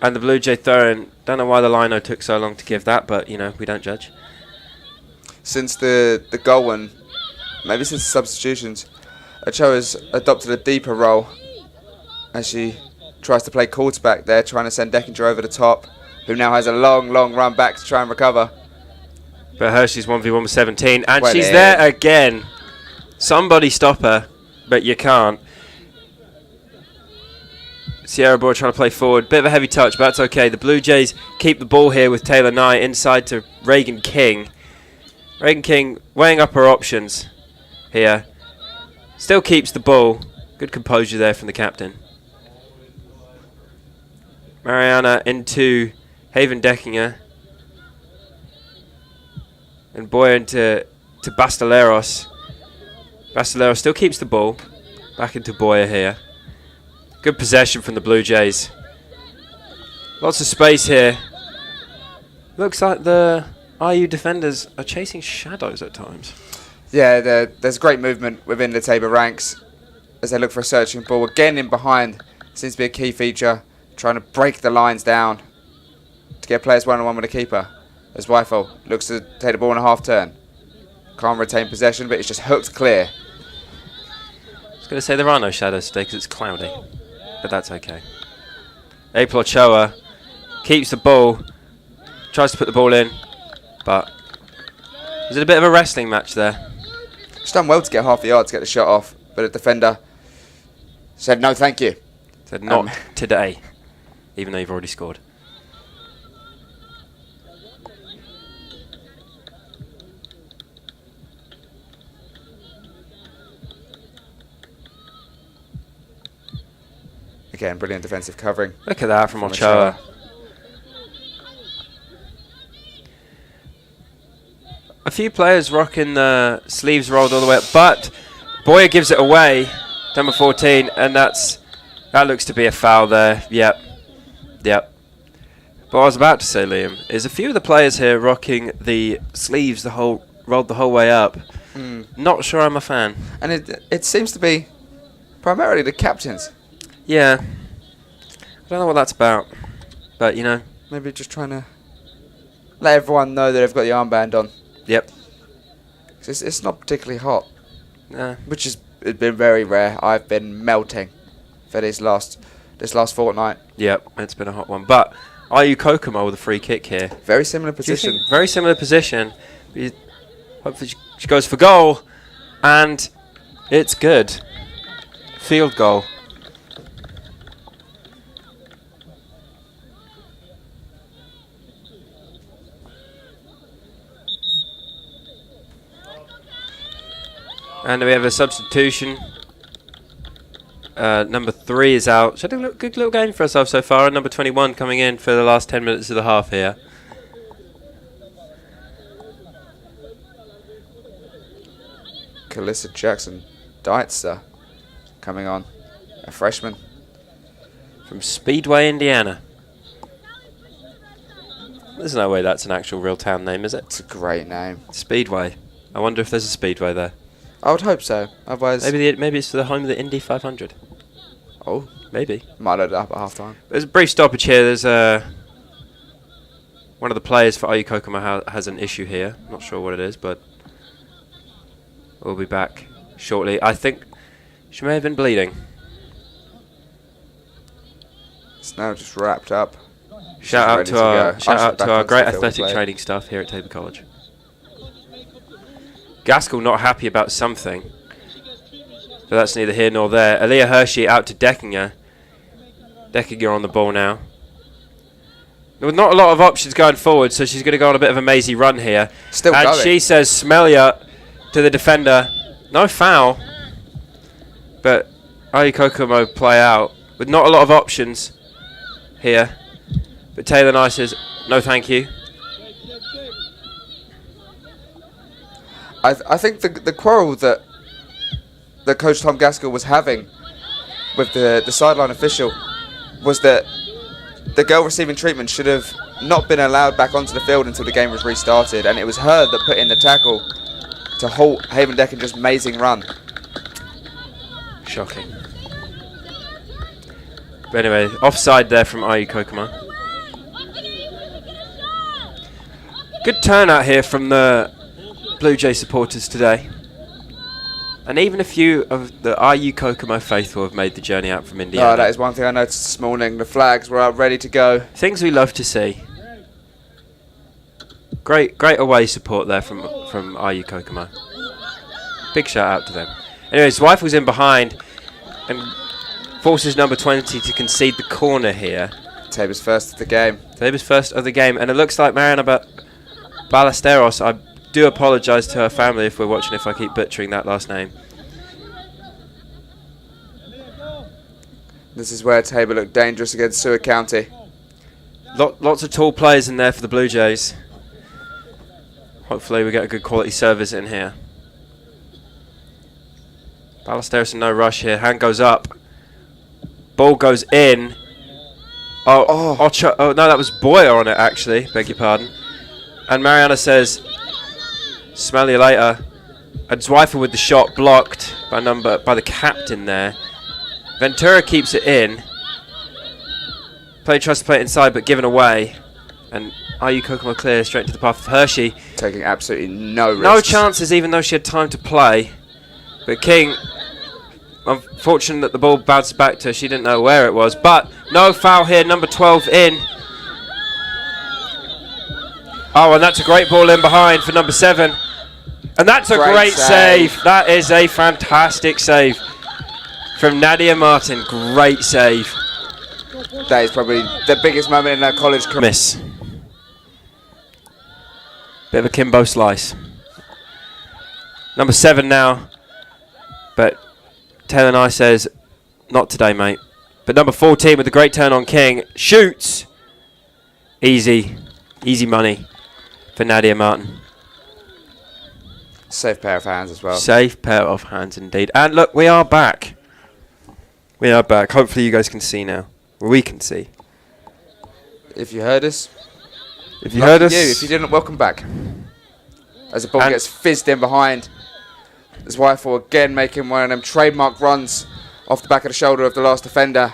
and the Blue Jay throw-in. Don't know why the lino took so long to give that, but you know, we don't judge. Since the goal one, maybe since the substitutions, Ochoa's adopted a deeper role as she tries to play quarterback there, trying to send Deckinger over the top, who now has a long run back to try and recover. But Hershey's 1v1 with 17, and she's there again. Somebody stop her, but you can't. Sierra Boy trying to play forward. Bit of a heavy touch, but that's okay. The Blue Jays keep the ball here with Taylor Knight inside to Reagan King. Reagan King weighing up her options here. Still keeps the ball. Good composure there from the captain. Mariana into Haven Deckinger. And Boyer into Bastilleros. Bastilleros still keeps the ball. Back into Boyer here. Good possession from the Blue Jays. Lots of space here. Looks like the IU defenders are chasing shadows at times. Yeah, there's great movement within the Tabor ranks as they look for a searching ball. Again in behind seems to be a key feature. Trying to break the lines down to get players one-on-one with the keeper. As Zweifel looks to take the ball in a half turn. Can't retain possession, but it's just hooked clear. I was going to say there are no shadows today because it's cloudy, but that's okay. April Ochoa keeps the ball, tries to put the ball in, but is it a bit of a wrestling match there? She's done well to get half the yard to get the shot off, but a defender said no thank you. Said not today, even though you've already scored. Again, brilliant defensive covering. Look at that from Ochoa. A few players rocking the sleeves rolled all the way up, but Boyer gives it away, number 14, and that looks to be a foul there. Yep. But what I was about to say, Liam, is a few of the players here rocking the sleeves rolled the whole way up. Not sure I'm a fan. And it seems to be primarily the captains. Yeah. I don't know what that's about, but you know. Maybe just trying to let everyone know that they've got the armband on. Yep. It's not particularly hot. Nah. Which has been very rare. I've been melting for this last fortnight. Yep, it's been a hot one. But IU Kokomo with a free kick here. Very similar position. Very similar position. Hopefully she goes for goal, and it's good. Field goal. And we have a substitution. Number 3 is out. So a good little game for ourselves so far. And number 21 coming in for the last 10 minutes of the half here. Calissa Jackson Deitzer coming on. A freshman. From Speedway, Indiana. There's no way that's an actual real town name, is it? It's a great name. Speedway. I wonder if there's a Speedway there. I would hope so. Otherwise, maybe it's the home of the Indy 500. Oh, maybe. Might load it up at half time. There's a brief stoppage here. There's one of the players for IU Kokomo has an issue here. Not sure what it is, but we'll be back shortly. I think she may have been bleeding. It's now just wrapped up. Shout out to our great athletic training staff here at Tabor College. Gaskell not happy about something. But that's neither here nor there. Aaliyah Hershey out to Deckinger. Deckinger on the ball now. With not a lot of options going forward, so she's going to go on a bit of a mazy run here. Still and going. she says, smell ya to the defender. No foul. But IU Kokomo play out with not a lot of options here. But Taylor Nye says, no thank you. I think the quarrel that Coach Tom Gaskell was having with the sideline official was that the girl receiving treatment should have not been allowed back onto the field until the game was restarted, and it was her that put in the tackle to halt Haven Deckinger's amazing run. Shocking. But anyway, offside there from IU Kokomo. Good turnout here from the Blue Jay supporters today. And even a few of the IU Kokomo faithful have made the journey out from Indiana. Oh, that is one thing I noticed this morning. The flags were out ready to go. Things we love to see. Great away support there from IU Kokomo. Big shout out to them. Anyways, Zweifels in behind and forces number 20 to concede the corner here. Tabor's first of the game. Tabor's first of the game, and it looks like Mariana Ballesteros. I do apologise to her family if we're watching, if I keep butchering that last name. This is where Tabor looked dangerous against Seward County. Lots of tall players in there for the Blue Jays. Hopefully we get a good quality service in here. Ballesteros in no rush here. Hand goes up. Ball goes in. Oh, no, that was Boyer on it actually. Beg your pardon. And Mariana says, smell you later. And Zweifel with the shot blocked by the captain there. Ventura keeps it in. Player tries to play it inside but given away. And IU Kokomo clear straight to the path of Hershey. Taking absolutely no risks. No chances even though she had time to play. But King, unfortunate that the ball bounced back to her. She didn't know where it was. But no foul here. Number 12 in. Oh, and that's a great ball in behind for number 7. And that's a great save. That is a fantastic save from Nadia Martin. Great save. That is probably the biggest moment in her college career. Miss. Bit of a Kimbo slice. Number 7 now. But Taylor Nye says, not today, mate. But number 14 with a great turn on King. Shoots. Easy money for Nadia Martin. Safe pair of hands as well. Safe pair of hands indeed. And look, we are back. We are back. Hopefully you guys can see now. We can see. If you heard us. If you heard us. If you didn't, welcome back. As the ball gets fizzed in behind. Zweifel again making one of them trademark runs off the back of the shoulder of the last defender.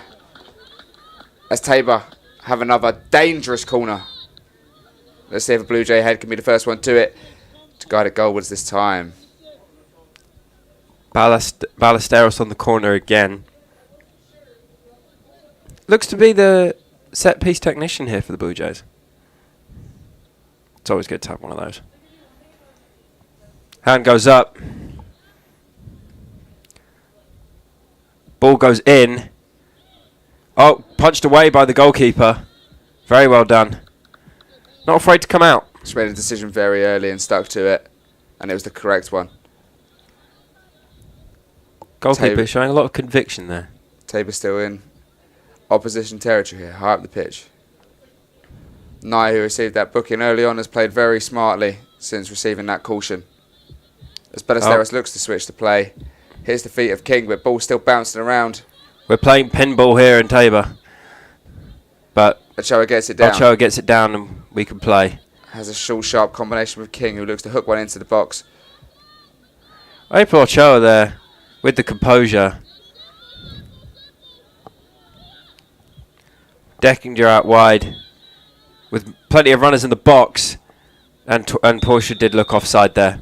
As Tabor have another dangerous corner. Let's see if a Blue Jay head can be the first one to it. To guide it goalwards this time. Ballesteros on the corner again. Looks to be the set piece technician here for the Blue Jays. It's always good to have one of those. Hand goes up. Ball goes in. Oh, punched away by the goalkeeper. Very well done. Not afraid to come out. She made a decision very early and stuck to it. And it was the correct one. Goalkeeper showing a lot of conviction there. Tabor still in opposition territory here, high up the pitch. Nye, who received that booking early on, has played very smartly since receiving that caution. As Ballesteros looks to switch to play. Here's the feet of King, but ball still bouncing around. We're playing pinball here in Tabor. But Ochoa gets it down. Ochoa gets it down and we can play. Has a short, sharp combination with King, who looks to hook one into the box. April Ochoa there with the composure. Deckinger out wide with plenty of runners in the box. And Portia did look offside there.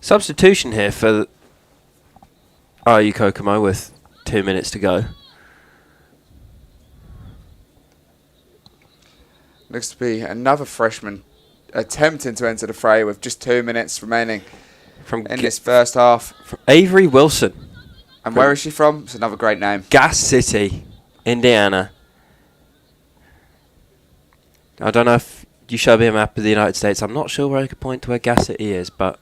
Substitution here for IU Kokomo with 2 minutes to go. Looks to be another freshman attempting to enter the fray with just 2 minutes remaining in this first half. From Avery Wilson. And where is she from? It's another great name. Gas City, Indiana. I don't know if you show me a map of the United States. I'm not sure where I could point to where Gas City is, but...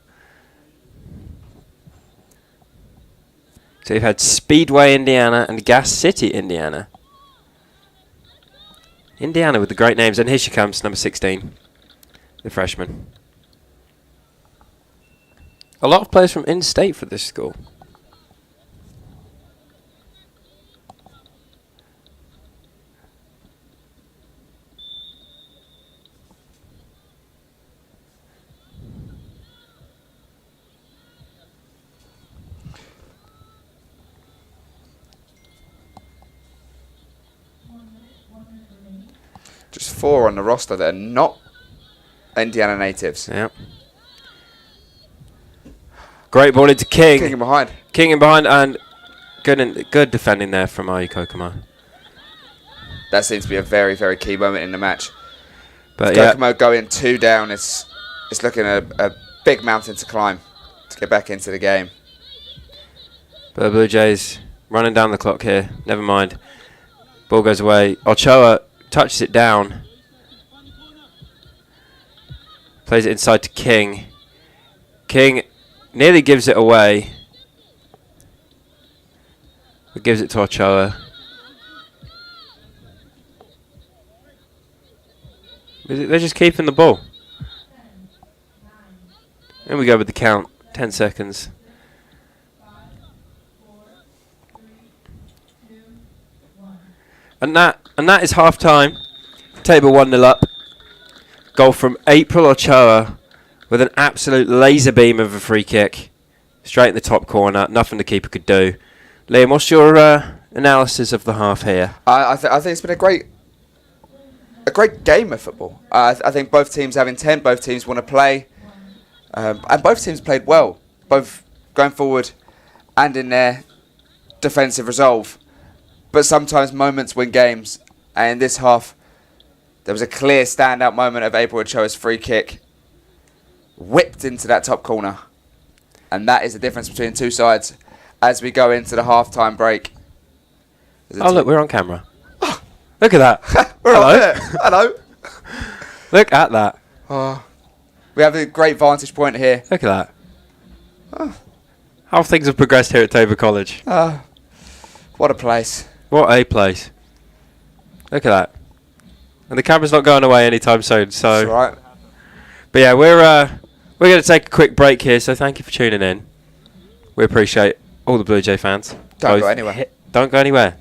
So you've had Speedway, Indiana, and Gas City, Indiana. Indiana with the great names. And here she comes, number 16, the freshman. A lot of players from in-state for this school. Just 4 on the roster that are not Indiana natives. Yeah. Great ball into King. King in behind. King in behind, and good defending there from IU Kokomo. That seems to be a very, very key moment in the match. But Kokomo going 2 down. It's looking a big mountain to climb to get back into the game. But the Blue Jays running down the clock here. Never mind. Ball goes away. Ochoa touches it down. Plays it inside to King. King nearly gives it away. But gives it to Ochoa. They're just keeping the ball. And we go with the count. 10 seconds. And that is half time. Tabor 1-0 up. Goal from April Ochoa with an absolute laser beam of a free kick. Straight in the top corner. Nothing the keeper could do. Liam, what's your analysis of the half here? I think it's been a great game of football. I think both teams have intent. Both teams want to play. And both teams played well. Both going forward and in their defensive resolve. But sometimes moments win games. And in this half, there was a clear standout moment of April Ochoa's free kick. Whipped into that top corner. And that is the difference between two sides as we go into the half-time break. Oh, look, we're on camera. Oh, look at that. We're Hello. on there. Hello. Look at that. We have a great vantage point here. Look at that. Oh. How things have progressed here at Tabor College. What a place. What a place. Look at that. And the camera's not going away anytime soon. So. That's right. But yeah, we're going to take a quick break here. So thank you for tuning in. We appreciate all the Blue Jay fans. Don't go anywhere. Don't go anywhere.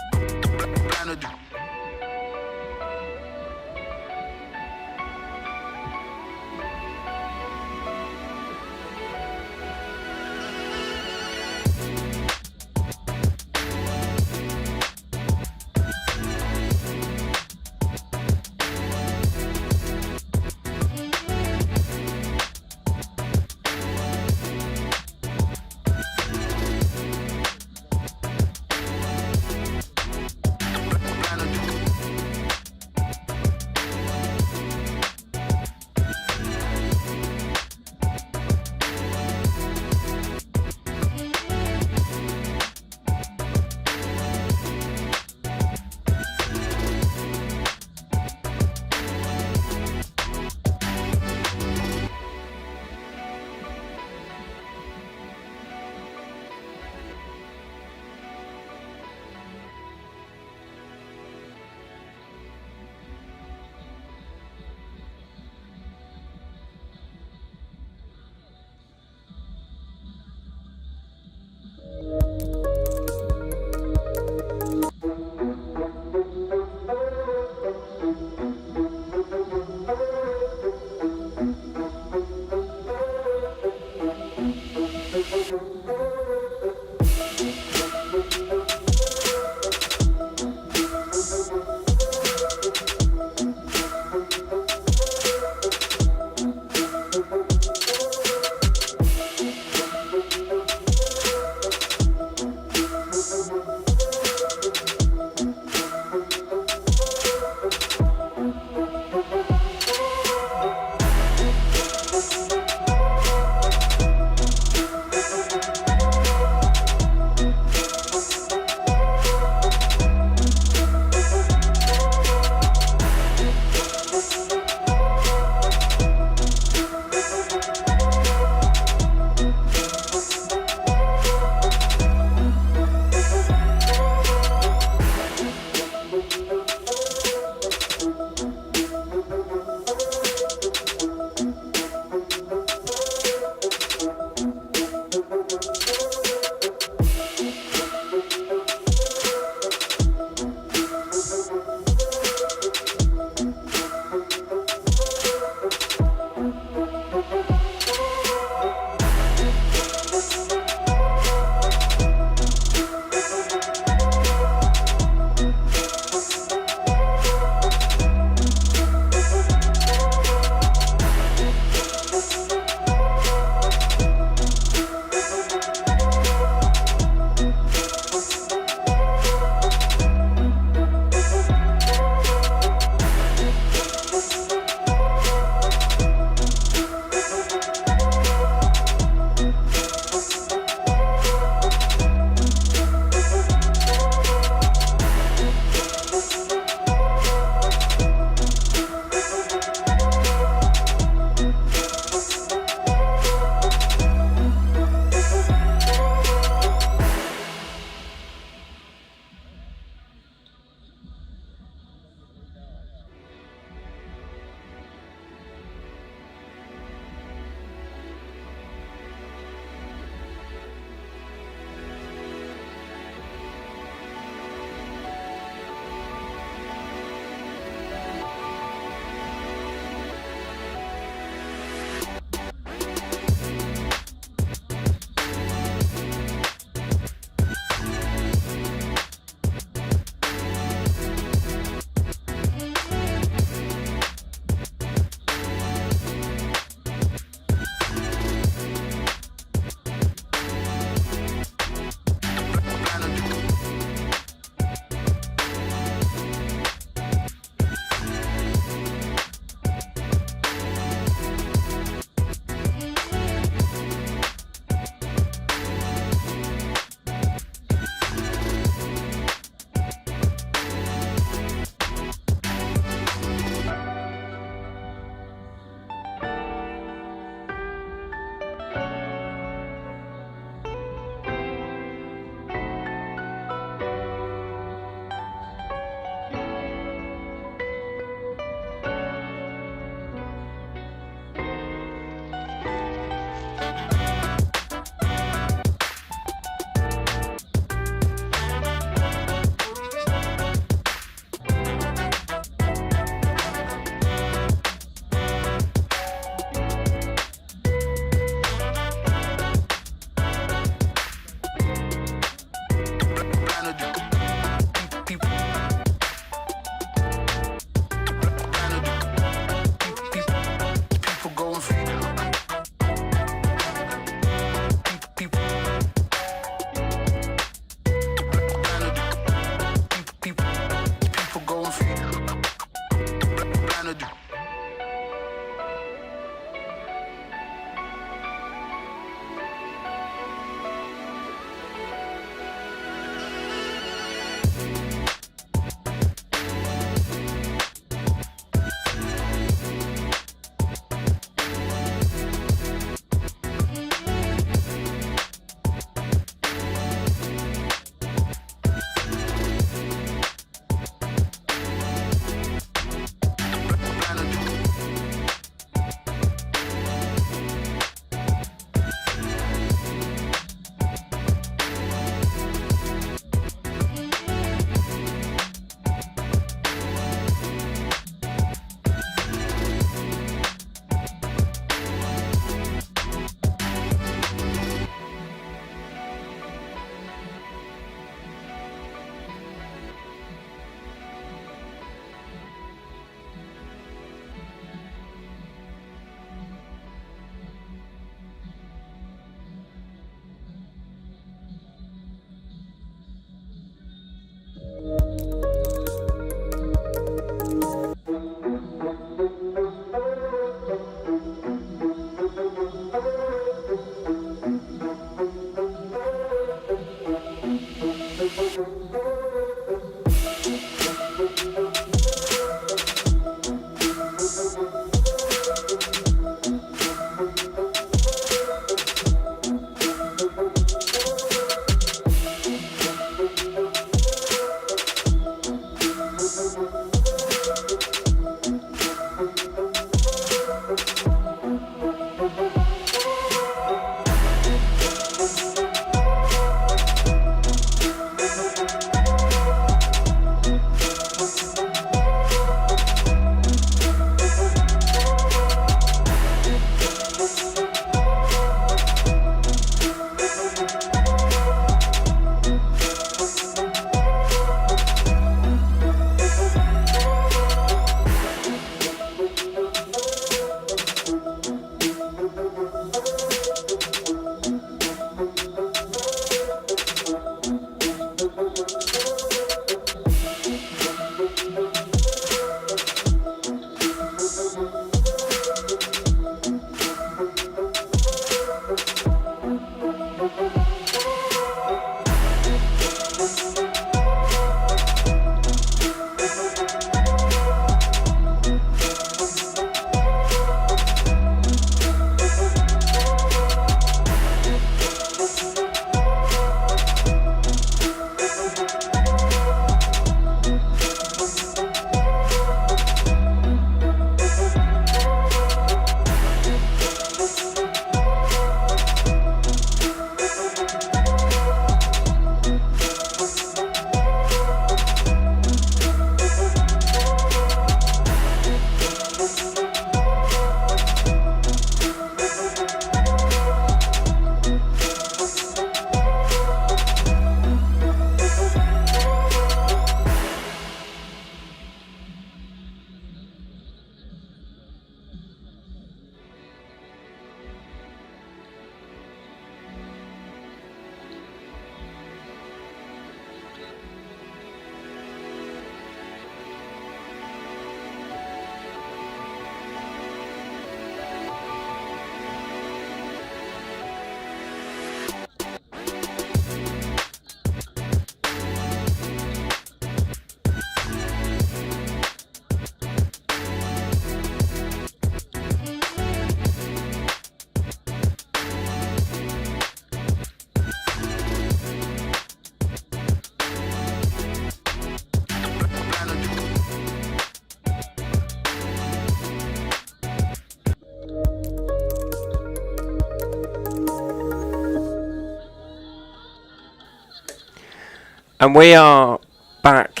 And we are back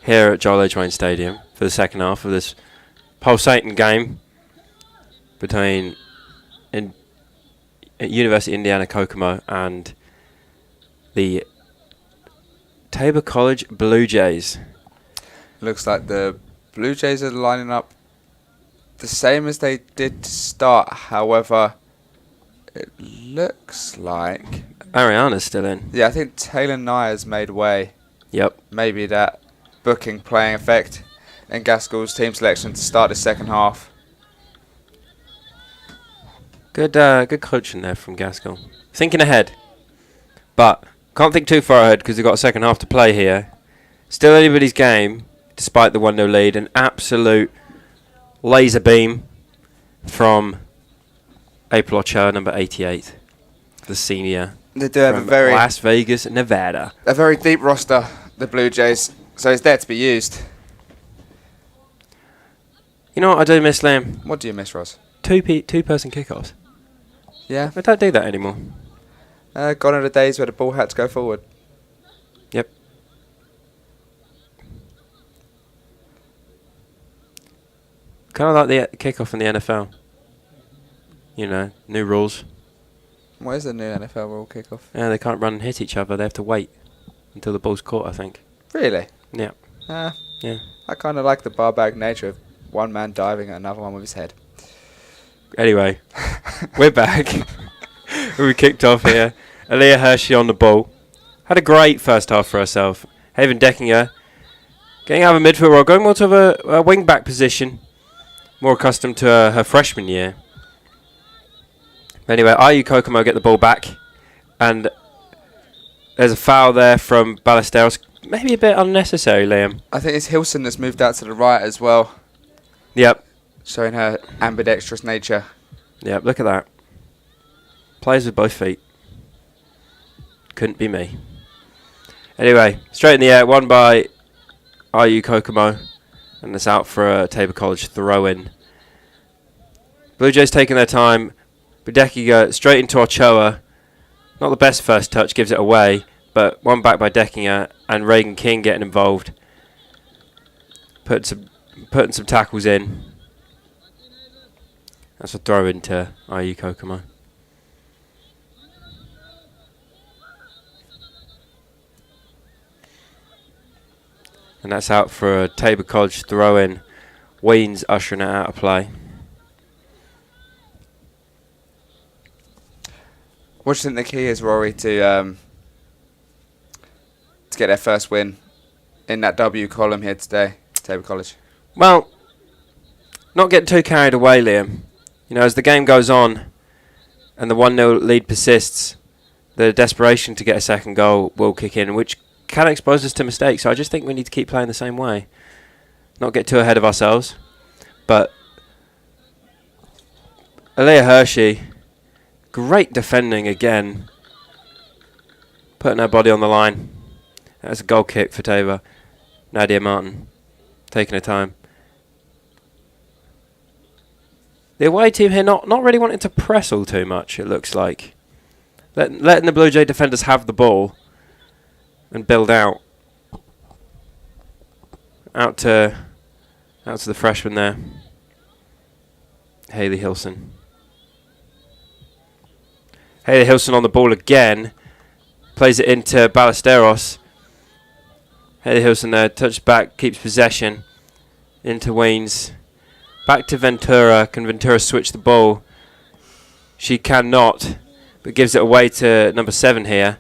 here at Joel Edgewain Stadium for the second half of this pulsating game between University of Indiana Kokomo and the Tabor College Blue Jays. Looks like the Blue Jays are lining up the same as they did to start. However, it looks like Ariana's still in. I think Taylor Nyer's made way. Yep. Maybe that booking playing effect in Gaskell's team selection to start the second half. Good coaching there from Gaskell. Thinking ahead. But can't think too far ahead because they've got a second half to play here. Still anybody's game, despite the 1-0 lead. An absolute laser beam from April Ochoa, number 88, the senior. They do have from a very Las Vegas, Nevada. A very deep roster, the Blue Jays, so it's there to be used. You know what I do miss, Liam? What do you miss, Ross? Two-person kickoffs. Yeah. I don't do that anymore. Gone are the days where the ball had to go forward. Yep. Kind of like the kickoff in the NFL. You know, new rules. What is the new NFL rule kickoff? Yeah, they can't run and hit each other. They have to wait until the ball's caught, I think. Really? Yeah. Yeah. I kind of like the barbaric nature of one man diving at another one with his head. Anyway, we're back. We kicked off here. Aaliyah Hershey on the ball. Had a great first half for herself. Haven Deckinger getting out of a midfield role, going more to a wing-back position. More accustomed to her freshman year. Anyway, IU Kokomo get the ball back. And there's a foul there from Ballesteros. Maybe a bit unnecessary, Liam. I think it's Hilson that's moved out to the right as well. Yep. Showing her ambidextrous nature. Yep, look at that. Plays with both feet. Couldn't be me. Anyway, straight in the air, won by IU Kokomo. And it's out for a Tabor College throw-in. Blue Jays taking their time. Deckinger straight into Ochoa. Not the best first touch, gives it away. But one back by Deckinger and Reagan King getting involved. Putting some tackles in. That's a throw into IU Kokomo. And that's out for a Tabor College throw-in. Weens ushering it out of play. What do you think the key is, Rory, to get their first win in that W column here today, Tabor College? Well, not get too carried away, Liam. You know, as the game goes on and the 1-0 lead persists, the desperation to get a second goal will kick in, which can expose us to mistakes. So I just think we need to keep playing the same way. Not get too ahead of ourselves. But Aaliyah Hershey, great defending again. Putting her body on the line. That's a goal kick for Tabor. Nadia Martin taking her time. The away team here not really wanting to press all too much, it looks like. Letting the Blue Jay defenders have the ball and build out. Out to the freshman there. Haley Hilson. Haley Hilson on the ball again. Plays it into Ballesteros. Haley Hilson there, touches back, keeps possession. Into Weens. Back to Ventura. Can Ventura switch the ball? She cannot, but gives it away to number 7 here,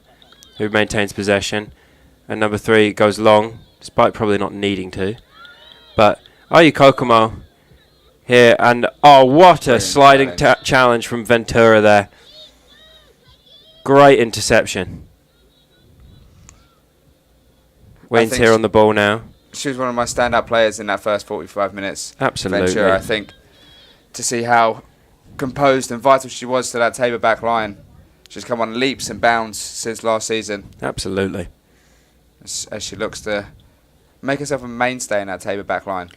who maintains possession. And number 3 goes long, despite probably not needing to. But IU Kokomo here, and oh, what a sliding challenge from Ventura there. Great interception. Wayne's here on the ball now. She was one of my standout players in that first 45 minutes. Absolutely. Ventura, I think, to see how composed and vital she was to that Tabor back line. She's come on leaps and bounds since last season. Absolutely. As she looks to make herself a mainstay in that Tabor back line.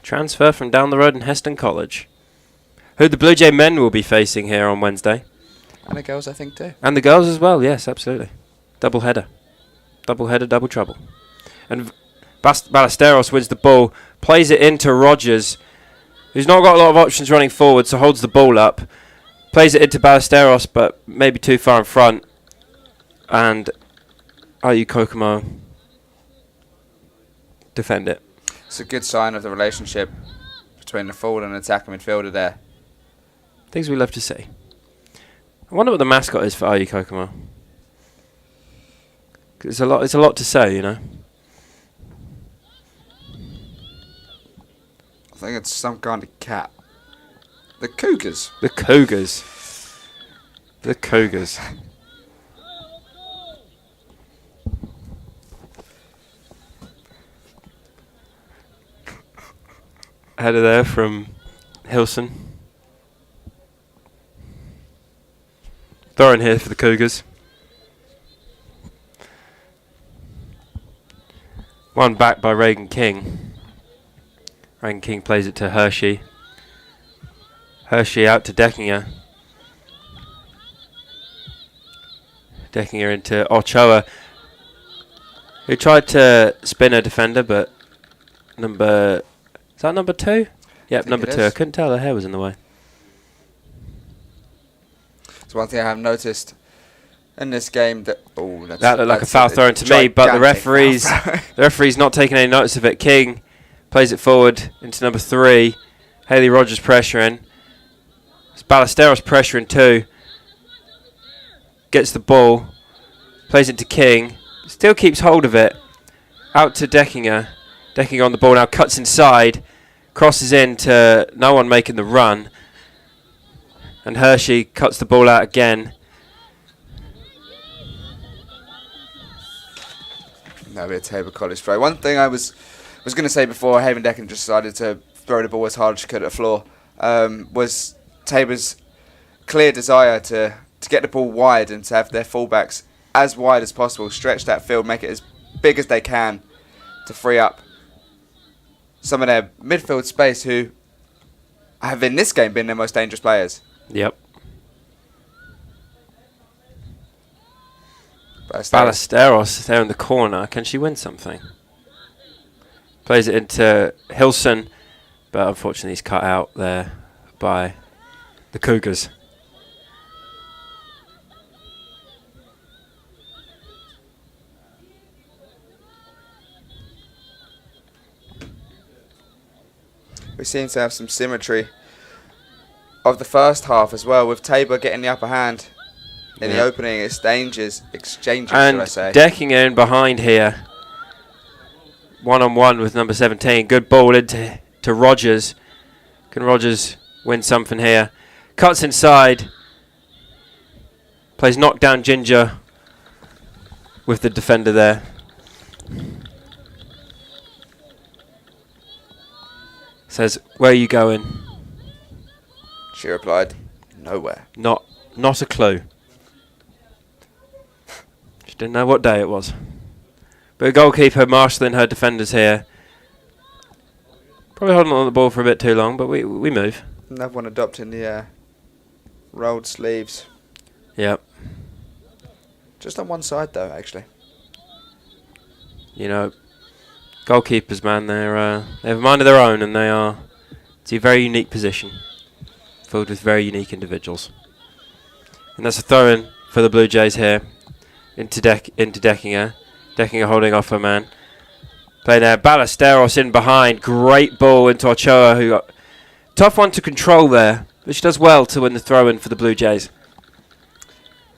Transfer from down the road in Heston College. Who the Blue Jay men will be facing here on Wednesday. And the girls, I think, too. And the girls as well, yes, absolutely. Double header. Double header, double trouble. And Ballesteros wins the ball, plays it into Rogers, who's not got a lot of options running forward, so holds the ball up. Plays it into Ballesteros, but maybe too far in front. And Kokomo defend it. It's a good sign of the relationship between the forward and attacking midfielder there. Things we love to see. I wonder what the mascot is for Kokomo. It's a lot to say, you know. I think it's some kind of cat. The Cougars. The Cougars. The Cougars. Header there from Hilson. Throw in here for the Cougars. One back by Reagan King. Reagan King plays it to Hershey. Hershey out to Deckinger. Deckinger into Ochoa, who tried to spin a defender, but is that number 2? Yep, number 2. I couldn't tell, the hair was in the way. It's one thing I have noticed in this game that that looked like a foul throw to me, but the referee's not taking any notice of it. King plays it forward into number 3. Haley Rogers pressuring. It's Ballesteros pressuring too. Gets the ball, plays it to King, still keeps hold of it. Out to Deckinger. Deckinger on the ball now, cuts inside, crosses in to no one making the run. And Hershey cuts the ball out again. That'll be a Tabor College throw. One thing I was going to say before Haven Deckinger decided to throw the ball as hard as she could at the floor was Tabor's clear desire to get the ball wide and to have their fullbacks as wide as possible, stretch that field, make it as big as they can to free up some of their midfield space who have in this game been their most dangerous players. Yep. Ballesteros there in the corner. Can she win something? Plays it into Hilson, but unfortunately he's cut out there by the Cougars. We seem to have some symmetry of the first half as well, with Tabor getting the upper hand in the opening exchanges, and should I say. Deckinger in behind here. 1-on-1 with number 17. Good ball into Rogers. Can Rogers win something here? Cuts inside. Plays knockdown Ginger with the defender there. Says, "Where are you going?" She replied, "Nowhere." Not a clue. She didn't know what day it was. But the goalkeeper marshalling her defenders here. Probably holding on the ball for a bit too long, but we move. Another one adopting the rolled sleeves. Yep. Just on one side though, actually. You know, goalkeepers, man, they have a mind of their own, and it's a very unique position, filled with very unique individuals. And that's a throw-in for the Blue Jays here into Deckinger. Deckinger holding off her man. Playing there, Ballesteros in behind. Great ball into Ochoa, who got tough one to control there, but she does well to win the throw-in for the Blue Jays.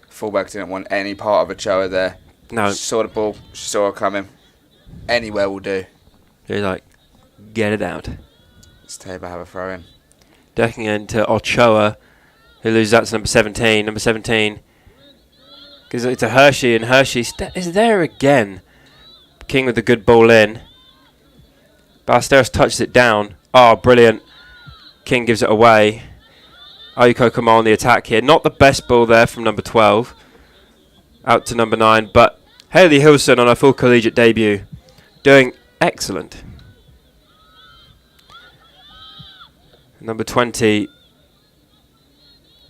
Fullback didn't want any part of Ochoa there. No. She saw the ball, she saw her coming. Anywhere will do. He's like, get it out. Let's Tabor have a throw-in. Deckinger into Ochoa, who loses out to number 17. Number 17 gives it to Hershey, and Hershey is there again. King with the good ball in. Ballesteros touches it down. Oh, brilliant. King gives it away. Kokomo on the attack here. Not the best ball there from number 12. Out to number 9, but Haley Hilson on her full collegiate debut. Doing excellent. Number 20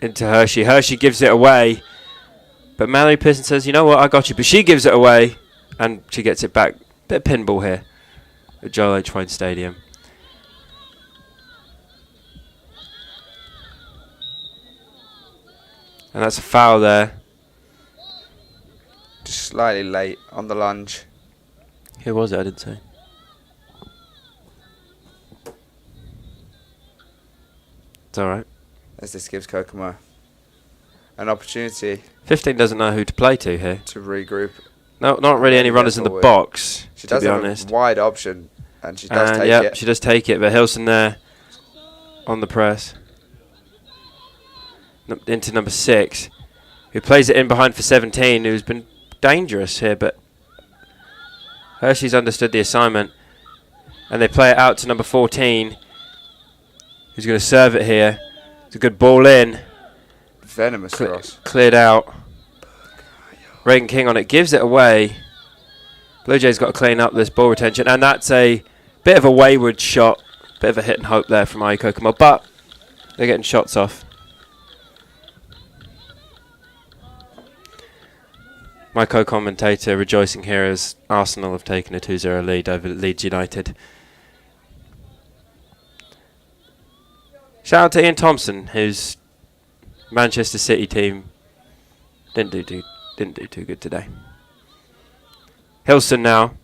into Hershey. Hershey gives it away. But Mallory Pearson says, you know what, I got you. But she gives it away. And she gets it back. Bit of pinball here at Joel H. Wayne Stadium. And that's a foul there. Just slightly late on the lunge. Who was it? I didn't say. It's alright. As this gives Kokomo an opportunity 15 doesn't know who to play to here. to regroup. No, not really any runners in the forward. box, She to does be have honest. a wide option, and she does take Yep, it. she does take it, but Hilson there on the press. Into number 6, who plays it in behind for 17, who's been dangerous here, but Hershey's understood the assignment. And they play it out to number 14, who's going to serve it here. It's a good ball in. Venomous cross. Cleared out. Reagan King on it, gives it away. Blue Jays got to clean up this ball retention, and that's a bit of a wayward shot. Bit of a hit and hope there from IU Kokomo, but they're getting shots off. My co-commentator rejoicing here as Arsenal have taken a 2-0 lead over Leeds United. Shout out to Ian Thompson, whose Manchester City team didn't do too good today. Hilson now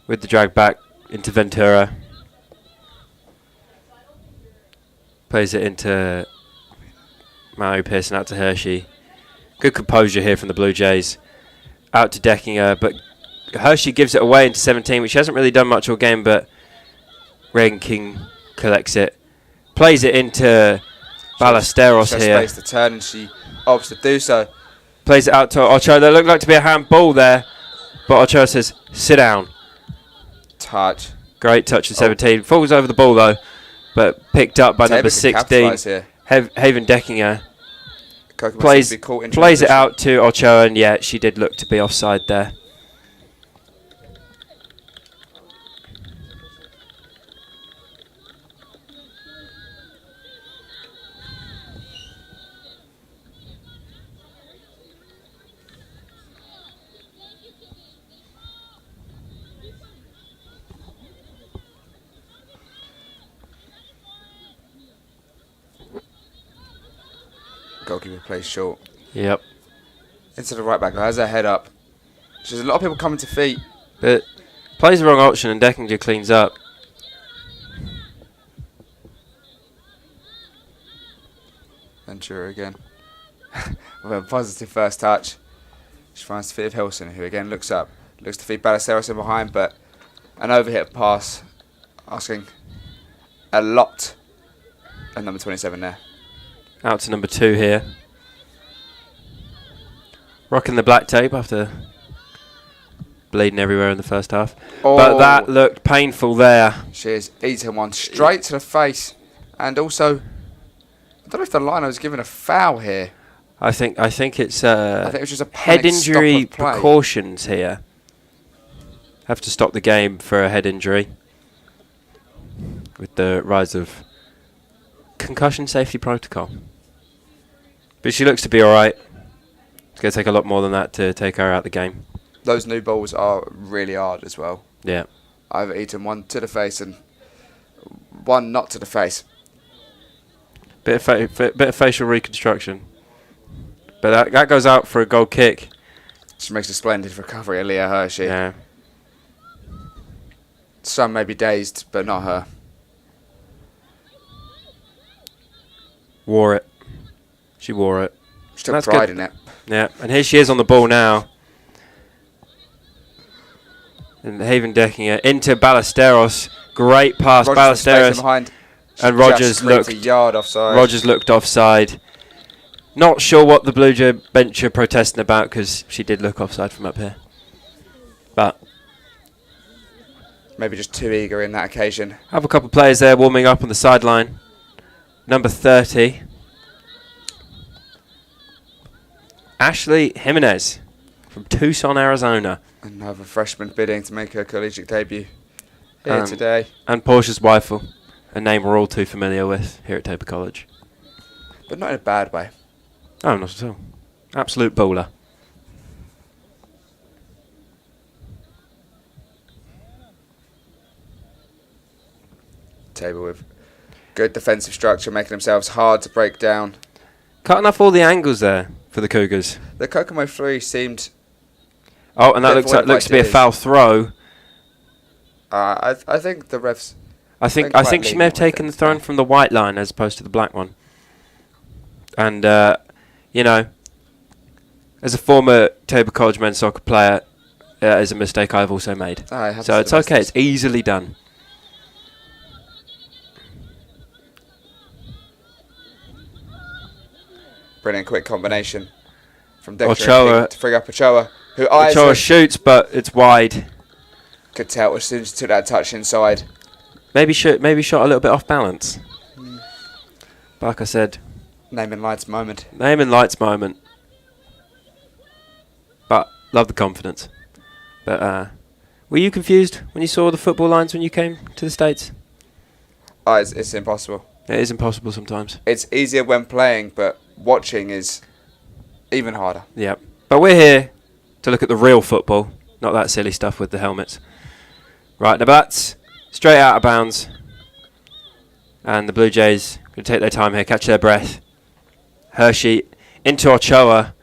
with the drag back into Ventura. Plays it into Maui Pearson, out to Hershey. Good composure here from the Blue Jays. Out to Deckinger, but Hershey gives it away into 17, which hasn't really done much all game, but Reagan King collects it. Plays it into Ballesteros she has here. space to turn, and she opts to do so. Plays it out to Ochoa. There looked like to be a handball there, but Ochoa says, sit down. Touch. Great touch at 17. Falls over the ball, though, but picked up by Tabor number can 16, capitalise here. Haven Deckinger. Kokomo seems to be caught in Plays it transition. out to Ochoa, and yeah, she did look to be offside there. Goalkeeper plays short. Yep. Into the right back, has her head up. There's a lot of people coming to feet. But plays the wrong option, and Deckinger cleans up. Ventura again. With a positive first touch. She finds the feet of Hilson, who again looks up. Looks to feed Ballesteros in behind, but an overhit pass. Asking a lot. And number 27 there. Out to number 2 here. Rocking the black tape after bleeding everywhere in the first half. Oh. But that looked painful there. She has eaten one straight to the face. And also, I don't know if the liner was given a foul here. I think it's I think it was just a head panicked stop injury of play. precautions here. Have to stop the game for a head injury with the rise of concussion safety protocol. But she looks to be alright. It's going to take a lot more than that to take her out of the game. Those new balls are really hard as well. Yeah. I've eaten one to the face and one not to the face. Bit of facial reconstruction. But that goes out for a goal kick. She makes a splendid recovery, Aaliyah Hershey. Yeah. Some may be dazed, but not her. Wore it. She wore it. She took That's pride good. in it. Yeah. And here she is on the ball now. And Haven Deckinger into Ballesteros. Great pass, Rogers space in Ballesteros. behind. She And just Rogers screams looked- a yard offside. Rogers looked offside. Not sure what the Blue Jay bench are protesting about, because she did look offside from up here. But Maybe just too eager in that occasion. have a couple of players there warming up on the sideline. Number 30. Ashley Jimenez from Tucson, Arizona. Another freshman bidding to make her collegiate debut here today. And Portia's Weifel, a name we're all too familiar with here at Tabor College. But not in a bad way. Oh, not at all. Absolute bowler. Tabor with good defensive structure, making themselves hard to break down. Cutting off all the angles there for the Cougars. The Kokomo 3 seemed... Oh, and that looks to be a foul throw. I think the refs... I think she may have taken the throw from the white line as opposed to the black one. And, you know, as a former Tabor College men's soccer player, is a mistake I've also made. So it's okay. It's easily done. Brilliant quick combination from Ochoa to free up Ochoa, who Ochoa shoots, but it's wide. Could tell as soon as he took that touch inside. Maybe shot a little bit off balance. But like I said, Name and lights moment. Name and lights moment. But love the confidence. But were you confused when you saw the football lines when you came to the States? Oh, it's impossible. It is impossible sometimes. It's easier when playing, but watching is even harder. Yeah. But we're here to look at the real football, not that silly stuff with the helmets. Right, now that's straight out of bounds. And the Blue Jays going to take their time here, catch their breath. Hershey into Ochoa,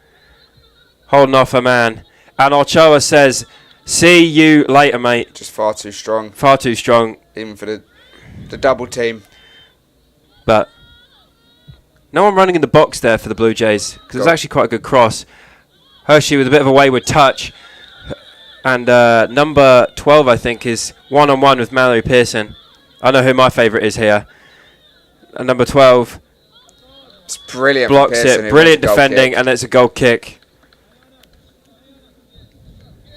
holding off a man. And Ochoa says, see you later, mate. Just far too strong. Far too strong. Even for the double team. But no one running in the box there for the Blue Jays, because it was actually quite a good cross. Hershey with a bit of a wayward touch. And number 12, I think, is one-on-one with Mallory Pearson. I know who my favourite is here. And number 12 it's brilliant. Blocks it. Brilliant defending, and it's a goal kick.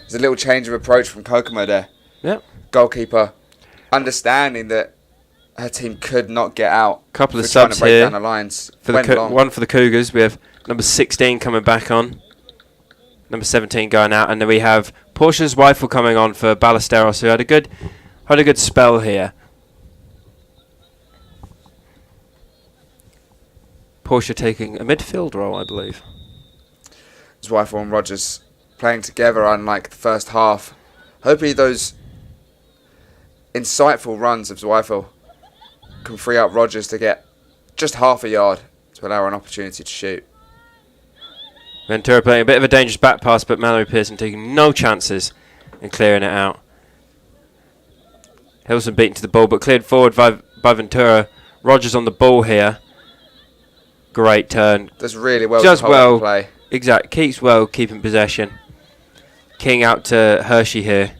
There's a little change of approach from Kokomo there. Yep. Goalkeeper understanding that her team could not get out. Couple of subs to break here. Down the lines. For one for the Cougars. We have number 16 coming back on. Number 17 going out, and then we have Portia's Rifle coming on for Ballesteros, who had a good spell here. Portia taking a midfield role, I believe. Rifle and Rogers playing together, unlike the first half. Hopefully those insightful runs of Rifle can free up Rogers to get just half a yard to allow her an opportunity to shoot. Ventura playing a bit of a dangerous back pass, but Mallory Pearson taking no chances in clearing it out. Hilson beaten to the ball, but cleared forward by Ventura. Rogers on the ball here. Great turn. Does really well Does to hold well. the play. Exact. Keeps well, keeping possession. King out to Hershey here.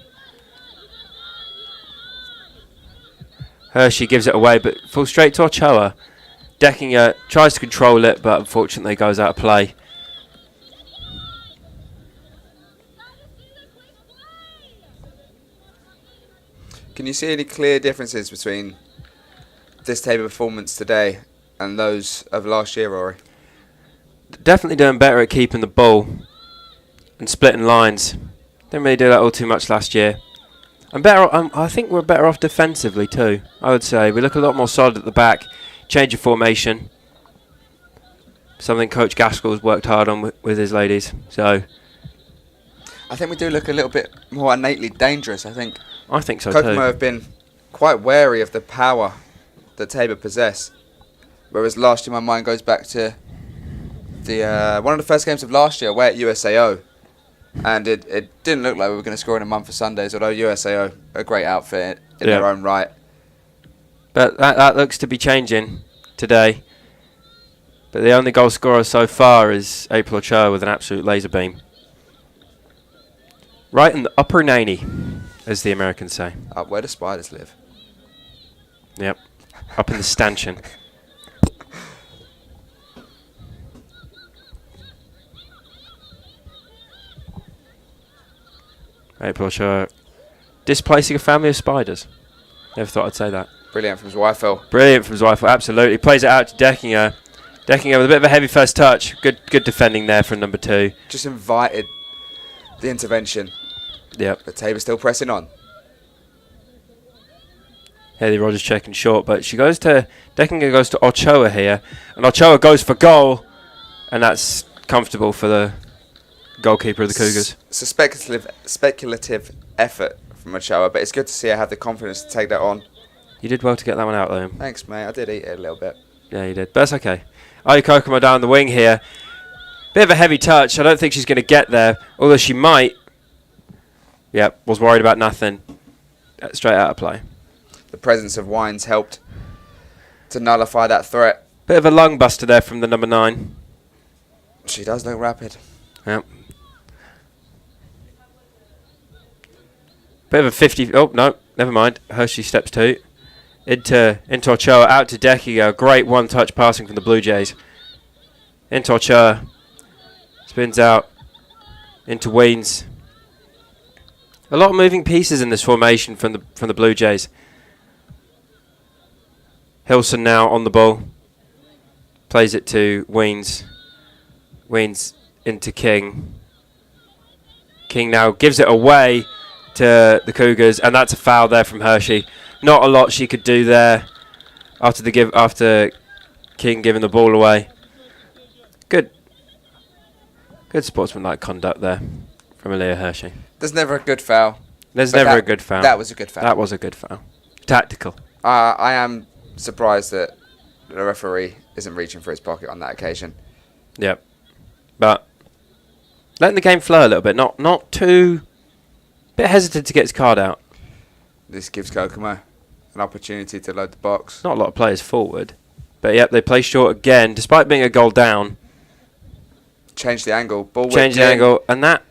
Hershey gives it away, but falls straight to Ochoa. Deckinger tries to control it, but unfortunately goes out of play. Can you see any clear differences between this Tabor performance today and those of last year, Rory? Definitely doing better at keeping the ball and splitting lines. Didn't really do that all too much last year. I think we're better off defensively too, I would say. We look a lot more solid at the back. Change of formation. Something Coach Gaskell's worked hard on with his ladies. So I think we do look a little bit more innately dangerous, I think. I think so Kokomo too. have been quite wary of the power that Tabor possess. Whereas last year, my mind goes back to the one of the first games of last year, away at USAO. And it didn't look like we were going to score in a month for Sundays, although USAO, a great outfit in their own right. But that looks to be changing today. But the only goal scorer so far is April Ochoa with an absolute laser beam. Right in the upper nanny, as the Americans say. Up where the spiders live. Yep. Up in the stanchion. April Ochoa displacing a family of spiders. Never thought I'd say that. Brilliant from Zweifel. Brilliant from Zweifel, absolutely. Plays it out to Deckinger. Deckinger with a bit of a heavy first touch. Good defending there from number 2. Just invited the intervention. Yep. But Tabor's still pressing on. Haley Rogers checking short, but Deckinger goes to Ochoa here, and Ochoa goes for goal, and that's comfortable for the goalkeeper of the Cougars. It's a speculative effort from Ochoa, but it's good to see her have the confidence to take that on. You did well to get that one out, Liam. Thanks, mate. I did eat it a little bit. Yeah, you did. But that's okay. Kokomo down the wing here. Bit of a heavy touch. I don't think she's going to get there, although she might. Yep, was worried about nothing. Straight out of play. The presence of Wines helped to nullify that threat. Bit of a lung buster there from the number 9. She does look rapid. Yep. Bit of a 50. Oh, no. Never mind. Hershey steps 2. Into Ochoa. Out to Deckiger. Great one-touch passing from the Blue Jays. Into Ochoa. Spins out. Into Weens. A lot of moving pieces in this formation from the Blue Jays. Hilson now on the ball. Plays it to Weens. Weens into King. King now gives it away to the Cougars, and that's a foul there from Hershey. Not a lot she could do there after King giving the ball away. Good sportsmanlike conduct there from Aaliyah Hershey. There's never a good foul. There's never a good foul. That was a good foul. That was a good foul. Tactical. I am surprised that the referee isn't reaching for his pocket on that occasion. Yep. But letting the game flow a little bit, not too bit hesitant to get his card out. This gives Kokomo an opportunity to load the box. Not a lot of players forward. But yep, they play short again, despite being a goal down. Change the angle. Ball whipped Change the in. angle, and that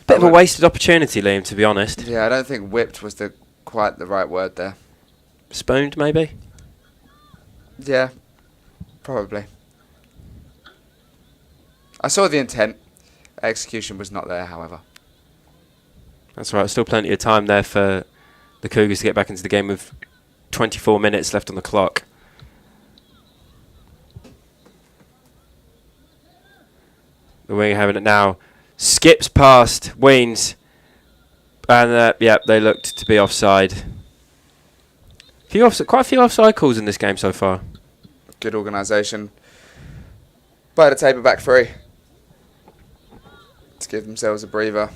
bit of a wasted opportunity, Liam, to be honest. Yeah, I don't think whipped was quite the right word there. Spooned, maybe? Yeah, probably. I saw the intent. Execution was not there, however. That's right. Still plenty of time there for the Cougars to get back into the game with 24 minutes left on the clock. The winger having it now. Skips past Weens. And, they looked to be offside. Quite a few offside calls in this game so far. Good organisation. By the Tabor back 3. To give themselves a breather.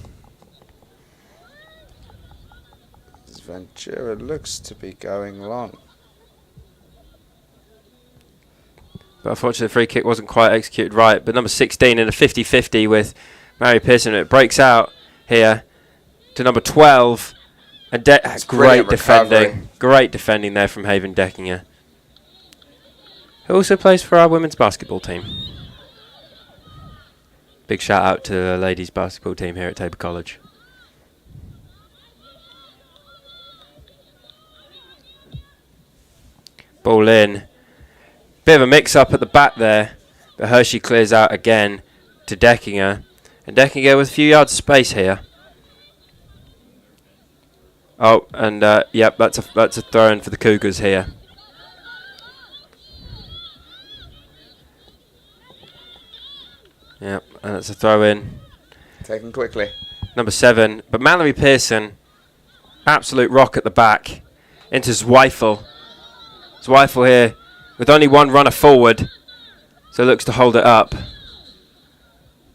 Ventura looks to be going long. But unfortunately, the free kick wasn't quite executed right. But number 16 in a 50-50 with Mary Pearson. It breaks out here to number 12. And great defending. Recovery. Great defending there from Haven Deckinger, who also plays for our women's basketball team. Big shout out to the ladies basketball team here at Tabor College. Ball in. Bit of a mix-up at the back there. But Hershey clears out again to Deckinger. And Deckinger with a few yards of space here. Oh, and yep, that's a throw-in for the Cougars here. Yep, and that's a throw-in. Taken quickly. Number 7, but Mallory Pearson, absolute rock at the back, into Zweifel. Zweifel here with only one runner forward, so looks to hold it up.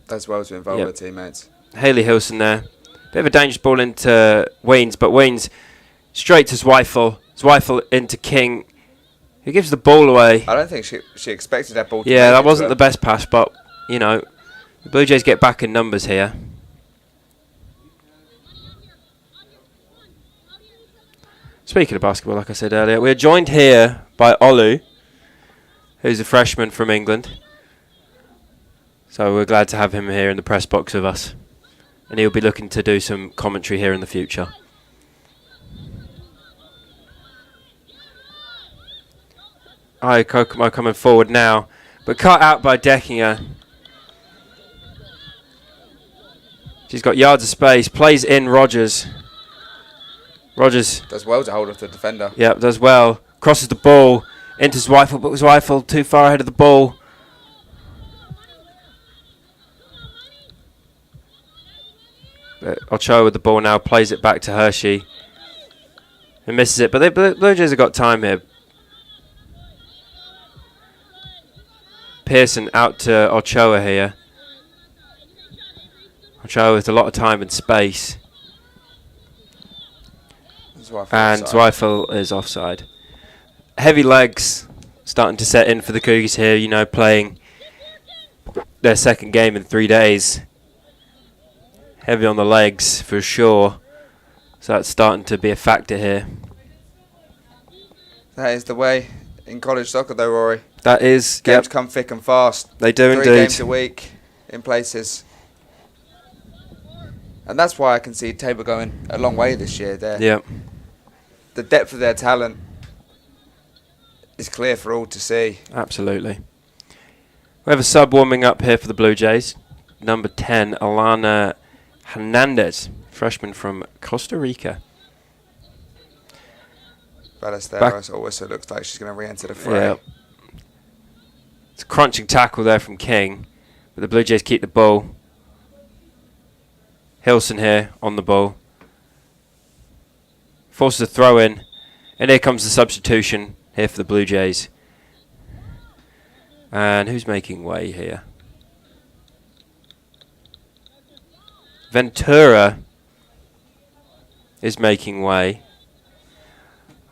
Does well to involve the teammates. Hayley Hilson there. Bit of a dangerous ball into Weens, but Weens straight to Zweifel. Zweifel into King, who gives the ball away. I don't think she expected that ball to Yeah, make that it wasn't to the best pass, but, you know, the Blue Jays get back in numbers here. Speaking of basketball, like I said earlier, we're joined here by Olu, who's a freshman from England. So we're glad to have him here in the press box with us. And he'll be looking to do some commentary here in the future. Kokomo coming forward now, but cut out by Deckinger. She's got yards of space, plays in Rogers. Rogers does well to hold off the defender. Yep, does well. Crosses the ball into Zweifel, but Zweifel too far ahead of the ball. But Ochoa with the ball now, plays it back to Hershey. And misses it, but the Blue Jays have got time here. Pearson out to Ochoa here. Ochoa with a lot of time and space. Zweifel And offside. Zweifel is offside. heavy legs starting to set in for the Cougars here, you know, playing their second game in 3 days. Heavy on the legs for sure. So that's starting to be a factor here. That is the way in college soccer though, Rory. That is. Games come thick and fast. They do 3 indeed. games a week in places. And that's why I can see Tabor going a long way this year. Yep. The depth of their talent is clear for all to see. Absolutely. We have a sub warming up here for the Blue Jays. Number 10, Alana Hernandez, freshman from Costa Rica. Ballesteros also looks like she's going to re-enter the fray. Yeah. It's a crunching tackle there from King, but the Blue Jays keep the ball. Hilson here on the ball. Forces a throw in, and here comes the substitution here for the Blue Jays. And who's making way here? Ventura is making way.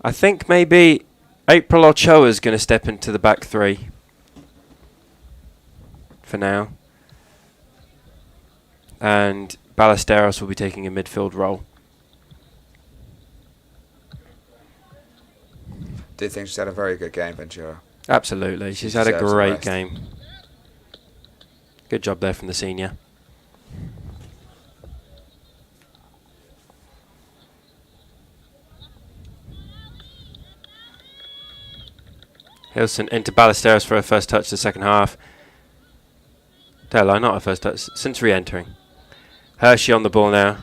I think maybe April Ochoa is going to step into the back three for now. And Ballesteros will be taking a midfield role. Do you think she's had a very good game, Ventura? Absolutely. She's had a great game. Good job there from the senior. Hilson into Ballesteros for her first touch the second half. Taylor, not her first touch, since re-entering. Hershey on the ball now.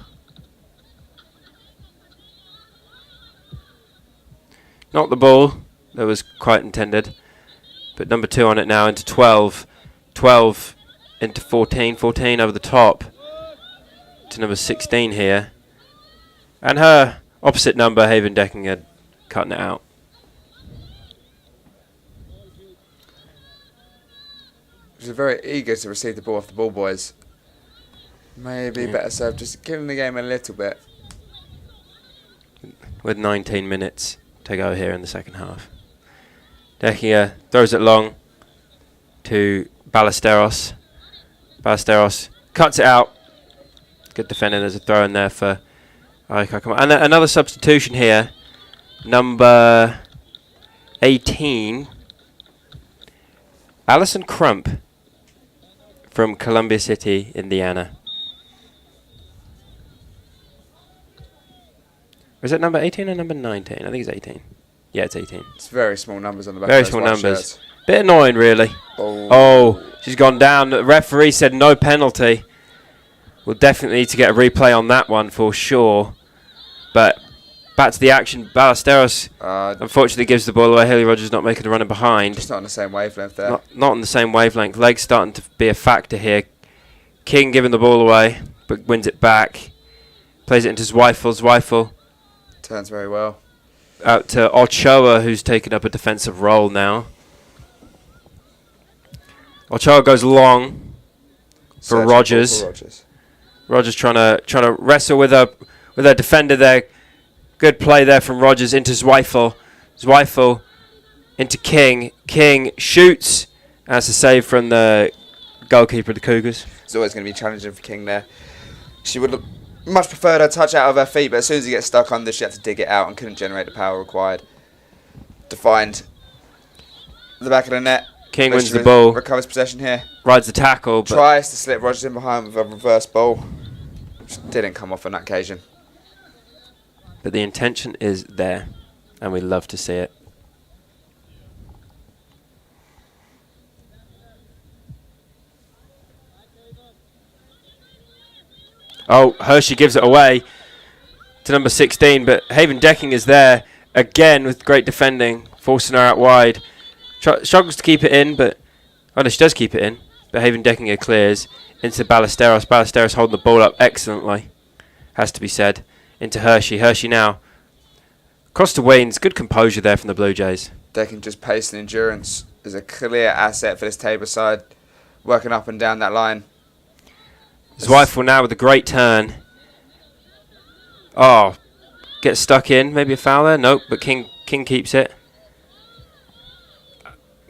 Not the ball that was quite intended, but number 2 on it now into 12. 12 into 14. 14 over the top to number 16 here. And her opposite number, Haven Deckinger, cutting it out. She's very eager to receive the ball off the ball boys. Maybe better serve just killing the game a little bit. With 19 minutes to go here in the second half. Deckinger throws it long to Ballesteros. Ballesteros cuts it out. Good defending. There's a throw in there for Kokomo. And another substitution here. Number 18. Alison Crump from Columbia City, Indiana. Is it number 18 or number 19? I think it's 18. Yeah, it's 18. It's very small numbers on the back. Very of those small white numbers. shirts. Bit annoying, really. Oh, she's gone down. The referee said no penalty. We'll definitely need to get a replay on that one for sure. But back to the action. Ballesteros unfortunately gives the ball away. Haley Rogers not making a runner behind. Just not on the same wavelength there. Not on the same wavelength. Legs starting to be a factor here. King giving the ball away, but wins it back. Plays it into Zweifel. Zweifel Turns very well. out to Ochoa, who's taken up a defensive role now. Ochoa goes long for Rogers. Rogers trying to wrestle with her defender there. Good play there from Rogers into Zweifel. Zweifel into King. King shoots. That's a save from the goalkeeper of the Cougars. It's always going to be challenging for King there. She would have much preferred her touch out of her feet, but as soon as he gets stuck under, she had to dig it out and couldn't generate the power required to find the back of the net. King wins the ball. Recovers possession here. Rides the tackle. But Tries to slip Rogers in behind with a reverse ball. Which didn't come off on that occasion. But the intention is there, and we love to see it. Oh, Hershey gives it away to number 16, but Haven Decking is there again with great defending, forcing her out wide. Struggles to keep it in, but oh no, she does keep it in. But Haven Decking clears into Ballesteros. Ballesteros holding the ball up excellently, has to be said. Into Hershey. Hershey now across to Weens. Good composure there from the Blue Jays. Decking just pace and endurance is a clear asset for this Tabor side, working up and down that line. Zweifel now with a great turn. Oh, gets stuck in. Maybe a foul there. Nope, but King keeps it.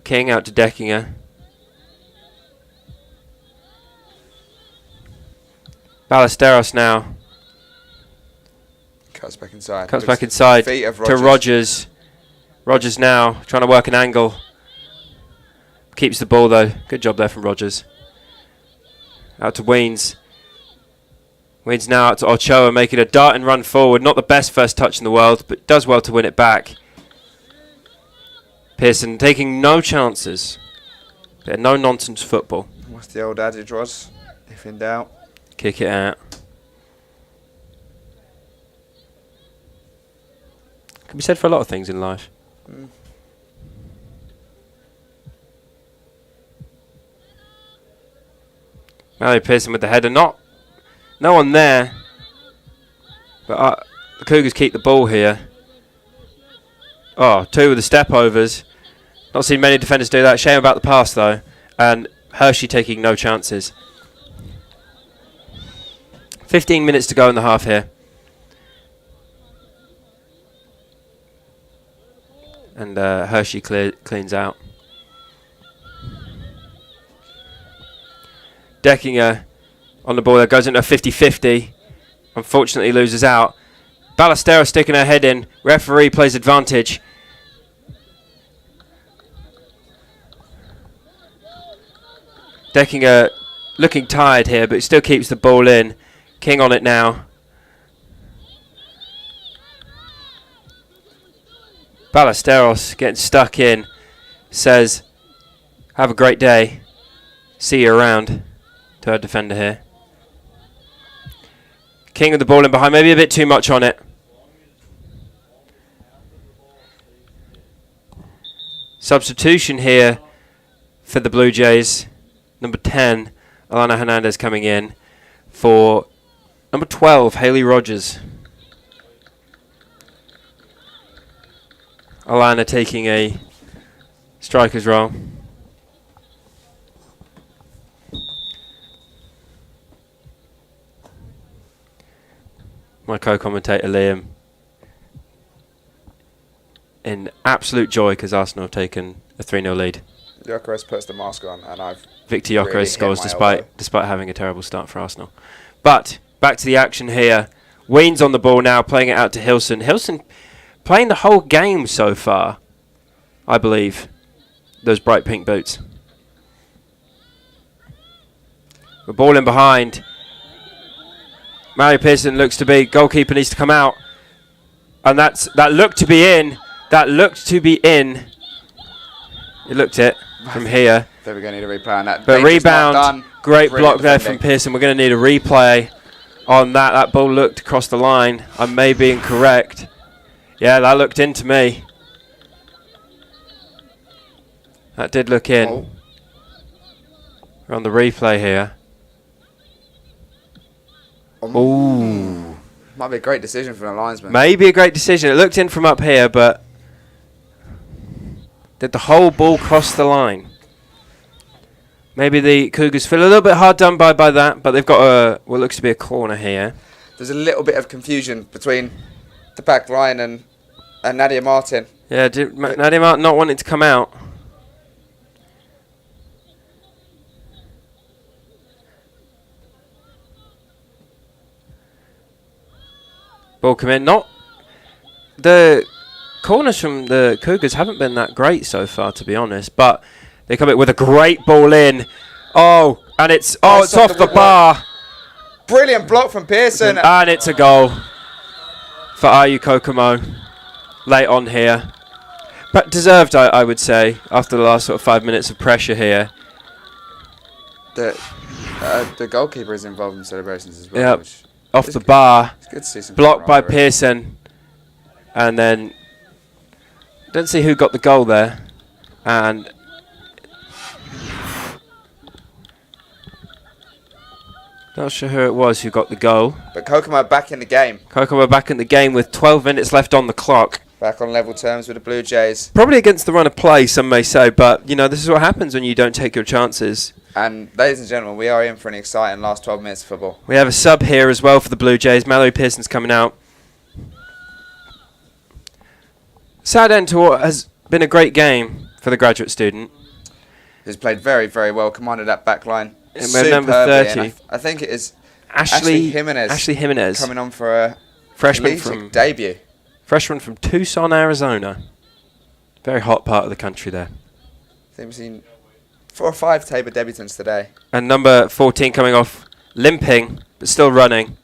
King out to Deckinger. Ballesteros now. Cuts back inside. Cuts back inside Feet of to Rogers. Rogers now trying to work an angle. Keeps the ball though. Good job there from Rogers. Out to Weens. Weens now out to Ochoa, making a dart and run forward. Not the best first touch in the world, but does well to win it back. Pearson taking no chances. Bit of no-nonsense football. What's the old adage, Roz? If in doubt, kick it out. Can be said for a lot of things in life. Mallory Pearson with the header. No one there. But the Cougars keep the ball here. Oh, 2 with the step overs. Not seen many defenders do that. Shame about the pass though. And Hershey taking no chances. 15 minutes to go in the half here. And Hershey cleans out. Deckinger on the ball there, goes into a 50-50. Unfortunately loses out. Ballesteros sticking her head in. Referee plays advantage. Deckinger looking tired here, but still keeps the ball in. King on it now. Ballesteros getting stuck in. Says, have a great day. See you around. To our defender here. King with the ball in behind. Maybe a bit too much on it. Substitution here for the Blue Jays. Number 10, Alana Hernandez coming in for number 12, Hayley Rogers. Alana taking a striker's role. My co-commentator Liam in absolute joy because Arsenal have taken a 3-0 lead. Gyökeres puts the mask on, and Victor Gyökeres scores despite having a terrible start for Arsenal. But back to the action here. Weens on the ball now, playing it out to Hilson. Hilson playing the whole game so far, I believe. Those bright pink boots. The ball in behind. Mary Pearson looks to be, goalkeeper needs to come out. And that looked to be in. That looked to be in. It looked it from here. There we go, need a replay on that. But rebound, great block there from Pearson. We're going to need a replay on that. That ball looked across the line. I may be incorrect. Yeah, that looked in to me. That did look in. Oh. We're on the replay here. Ooh. Might be a great decision from the linesman. Maybe a great decision. It looked in from up here, but did the whole ball cross the line? Maybe the Cougars feel a little bit hard done by that, but they've got what looks to be a corner here. There's a little bit of confusion between the back line and Nadia Martin. Yeah, Nadia Martin not wanting to come out. Ball come in. Not the corners from the Cougars haven't been that great so far, to be honest. But they come in with a great ball in. Oh, and it's it's off the bar. Brilliant block from Pearson. And it's a goal for RU Kokomo late on here. But deserved, I would say, after the last sort of 5 minutes of pressure here. The goalkeeper is involved in celebrations as well. Yep. Off the bar. It's good to see some blocked by Pearson. And then don't see who got the goal there. And not sure who it was who got the goal. But Kokomo back in the game. Kokomo back in the game with 12 minutes left on the clock. Back on level terms with the Blue Jays. Probably against the run of play, some may say, but you know, this is what happens when you don't take your chances. And ladies and gentlemen, we are in for an exciting last 12 minutes of football. We have a sub here as well for the Blue Jays. Mallory Pearson's coming out. Sad end to what has been a great game for the graduate student. who's played very, very well, commanded that back line. And we're number 30. I think it is Ashley Jimenez. Jimenez. Coming on for a Freshman from debut. Freshman from Tucson, Arizona. Very hot part of the country there. I think we've seen 4 or 5 Tabor debutants today. And number 14 coming off, limping, but still running.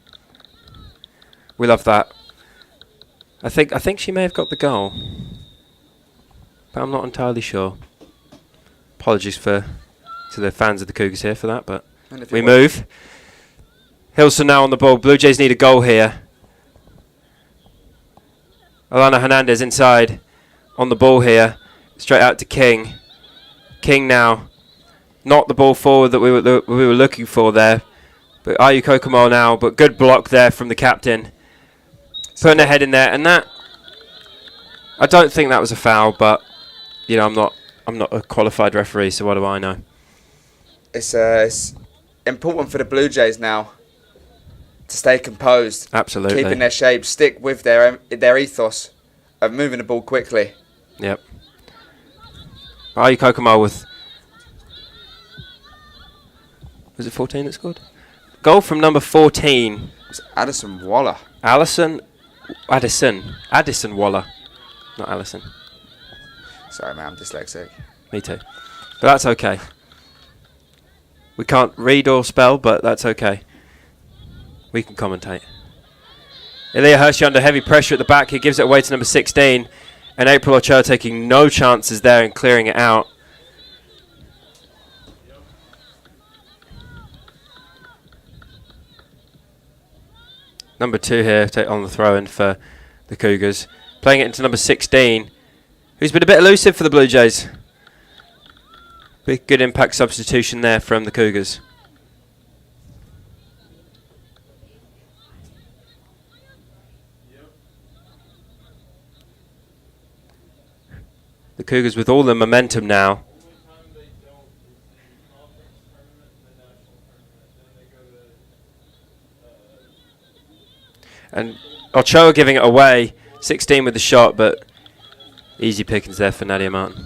We love that. I think she may have got the goal, but I'm not entirely sure. Apologies to the fans of the Cougars here for that, but we move. Hilson now on the ball. Blue Jays need a goal here. Alana Hernandez inside on the ball here. Straight out to King. King now. Not the ball forward that we were looking for there. But Ayu Kokomo now. But good block there from the captain. Putting her head in there. And that, I don't think that was a foul, but you know, I'm not a qualified referee, so what do I know? It's important for the Blue Jays now to stay composed. Absolutely. Keeping their shape, stick with their ethos of moving the ball quickly. Yep. Ayu Kokomo with... Was it 14 that scored? Goal from number 14. It's Addison Waller. Addison Waller. Not Allison. Sorry, man, I'm dyslexic. Me too. But that's okay. We can't read or spell, but that's okay. We can commentate. Ilya Hershey under heavy pressure at the back. He gives it away to number 16. And April Ochoa taking no chances there and clearing it out. Number 2 here on the throw-in for the Cougars. Playing it into number 16, who's been a bit elusive for the Blue Jays. Big good impact substitution there from the Cougars. The Cougars with all the momentum now. And Ochoa giving it away. 16 with the shot, but easy pickings there for Nadia Martin.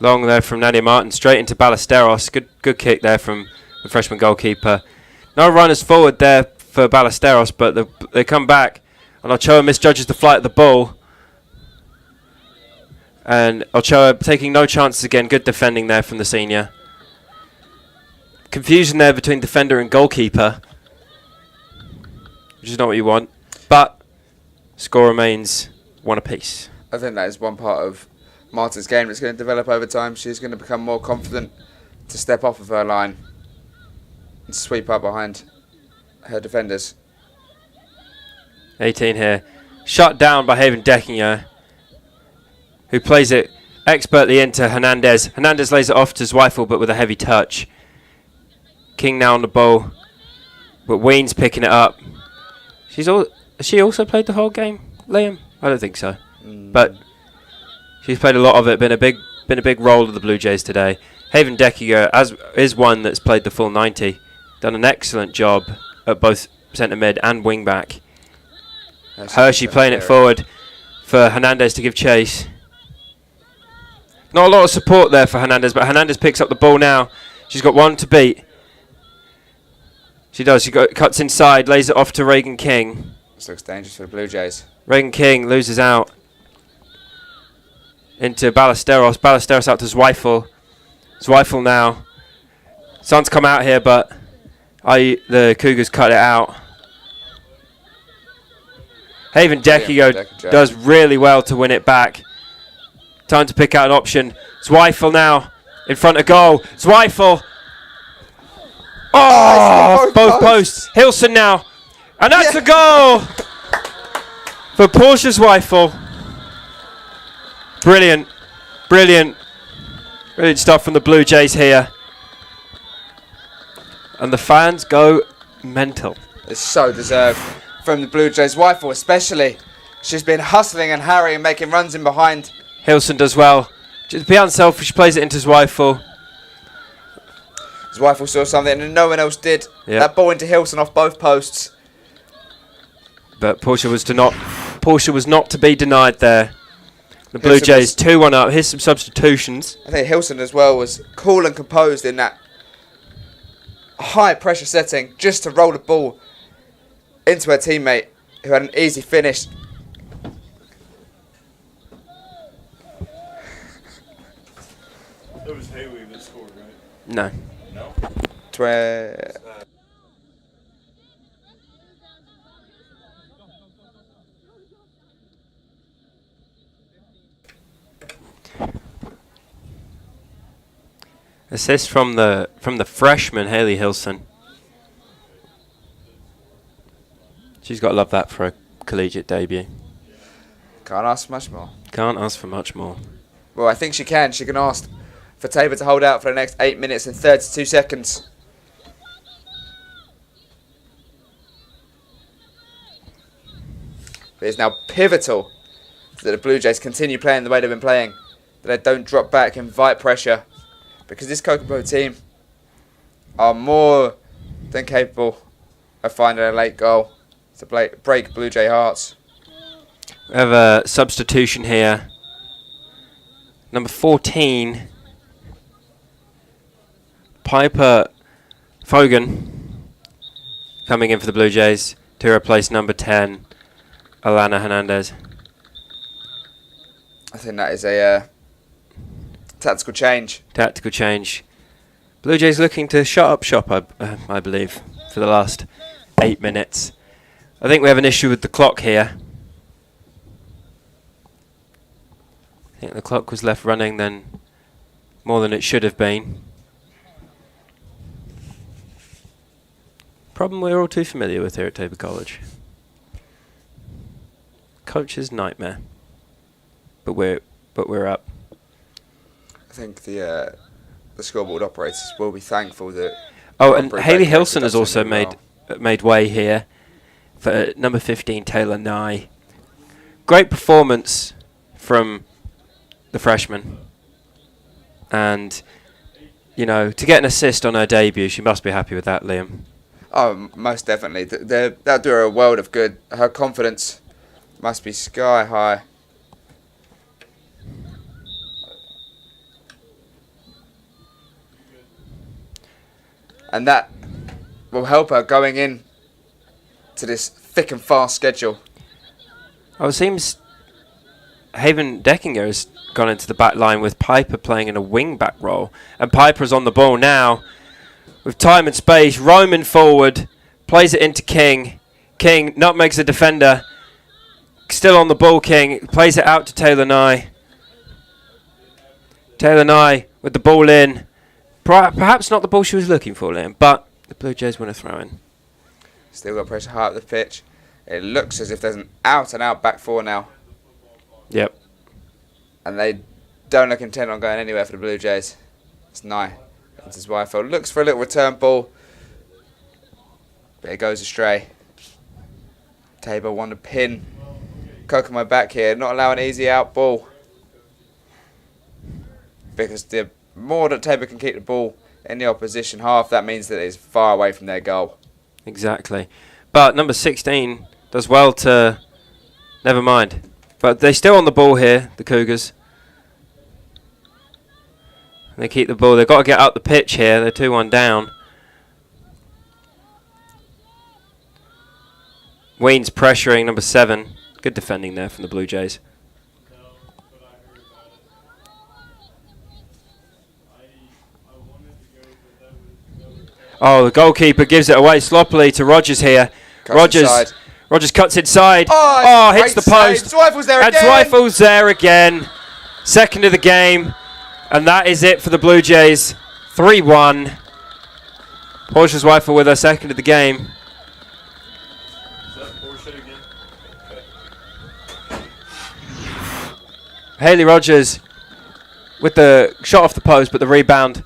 Long there from Nadia Martin, straight into Ballesteros. Good kick there from the freshman goalkeeper. No runners forward there for Ballesteros, but they come back, and Ochoa misjudges the flight of the ball. And Ochoa taking no chances again. Good defending there from the senior. Confusion there between defender and goalkeeper, which is not what you want, but score remains 1 apiece. I think that is one part of Martin's game that's going to develop over time. She's going to become more confident to step off of her line and sweep up behind her defenders. 18 here. Shut down by Haven Deckinger, who plays it expertly into Hernandez. Hernandez lays it off to Zweifel, but with a heavy touch. King now on the ball, but Ween's picking it up. Has she also played the whole game, Liam? I don't think so, but she's played a lot of it. Been a big role of the Blue Jays today. Haven Deckinger is one that's played the full 90. Done an excellent job at both centre mid and wing back. Hershey playing it forward for Hernandez to give chase. Not a lot of support there for Hernandez, but Hernandez picks up the ball now. She's got one to beat. She does. She cuts inside, lays it off to Reagan King. This looks dangerous for the Blue Jays. Reagan King loses out into Ballesteros. Ballesteros out to Zweifel. Zweifel now. Sun's come out here, but the Cougars cut it out. Haven Deckigo does really well to win it back. Time to pick out an option. Zweifel now in front of goal. Zweifel. Oh, both posts. Hilson now. And that's a goal for Portia Zweifel. Brilliant. Brilliant stuff from the Blue Jays here. And the fans go mental. It's so deserved from the Blue Jays. Zweifel especially. She's been hustling and harrying, making runs in behind. Hilson does well. Just be unselfish, plays it into Zweifel. Zweifel saw something and no one else did. Yep. That ball into Hilson off both posts. But Portia was to not Portia was not to be denied there. The Blue Hilson Jays 2-1 up. Here's some substitutions. I think Hilson as well was cool and composed in that high pressure setting just to roll the ball into her teammate who had an easy finish. It was Haley that scored, right? No. No? Assist from the freshman Haley Hilson. She's got to love that for a collegiate debut. Can't ask for much more. Can't ask for much more. Well, I think she can. She can ask for Tabor to hold out for the next 8 minutes and 32 seconds. It is now pivotal that the Blue Jays continue playing the way they've been playing, that they don't drop back, invite pressure, because this Kokomo team are more than capable of finding a late goal to break Blue Jay hearts. We have a substitution here. Number 14, Piper Fogan, coming in for the Blue Jays to replace number 10, Alana Hernandez. I think that is a tactical change. Tactical change. Blue Jays looking to shut up shop, I believe, for the last 8 minutes. I think we have an issue with the clock here. I think the clock was left running then more than it should have been. Problem we're all too familiar with here at Tabor College. Coach's nightmare. But we're up. I think the scoreboard operators will be thankful that. Oh, and Haley Hilson has also made way here for number 15, Taylor Nye. Great performance from the freshman. And, you know, to get an assist on her debut, she must be happy with that, Liam. Oh, most definitely. That'll do her a world of good. Her confidence must be sky high. And that will help her going in to this thick and fast schedule. Oh, it seems Haven Deckinger has gone into the back line with Piper playing in a wing-back role. And Piper's on the ball now with time and space, roaming forward, plays it into King. King nutmegs the defender. Still on the ball, King. Plays it out to Taylor Nye. Taylor Nye with the ball in. Perhaps not the ball she was looking for, Liam, but the Blue Jays want to throw in. Still got pressure high up the pitch. It looks as if there's an out-and-out back four now. Yep. And they don't look intent on going anywhere for the Blue Jays. It's Nye. That's his wife. Looks for a little return ball. But it goes astray. Tabor want to pin Kokomo back here. Not allowing an easy out ball. Because the more that Tabor can keep the ball in the opposition half, that means that it's far away from their goal. Exactly. But number 16 does well to... Never mind. But they're still on the ball here, the Cougars. They keep the ball. They've got to get up the pitch here. They're 2-1 down. Wayne's pressuring number 7. Good defending there from the Blue Jays. Oh, the goalkeeper gives it away sloppily to Rogers here. Rogers cuts inside. Oh, hits the post. Zweifels there and again. Zweifels there again. Second of the game. And that is it for the Blue Jays. 3-1. Portia Zweifel with her second of the game. Is that Portia again? Okay. Haley Rogers with the shot off the post, but the rebound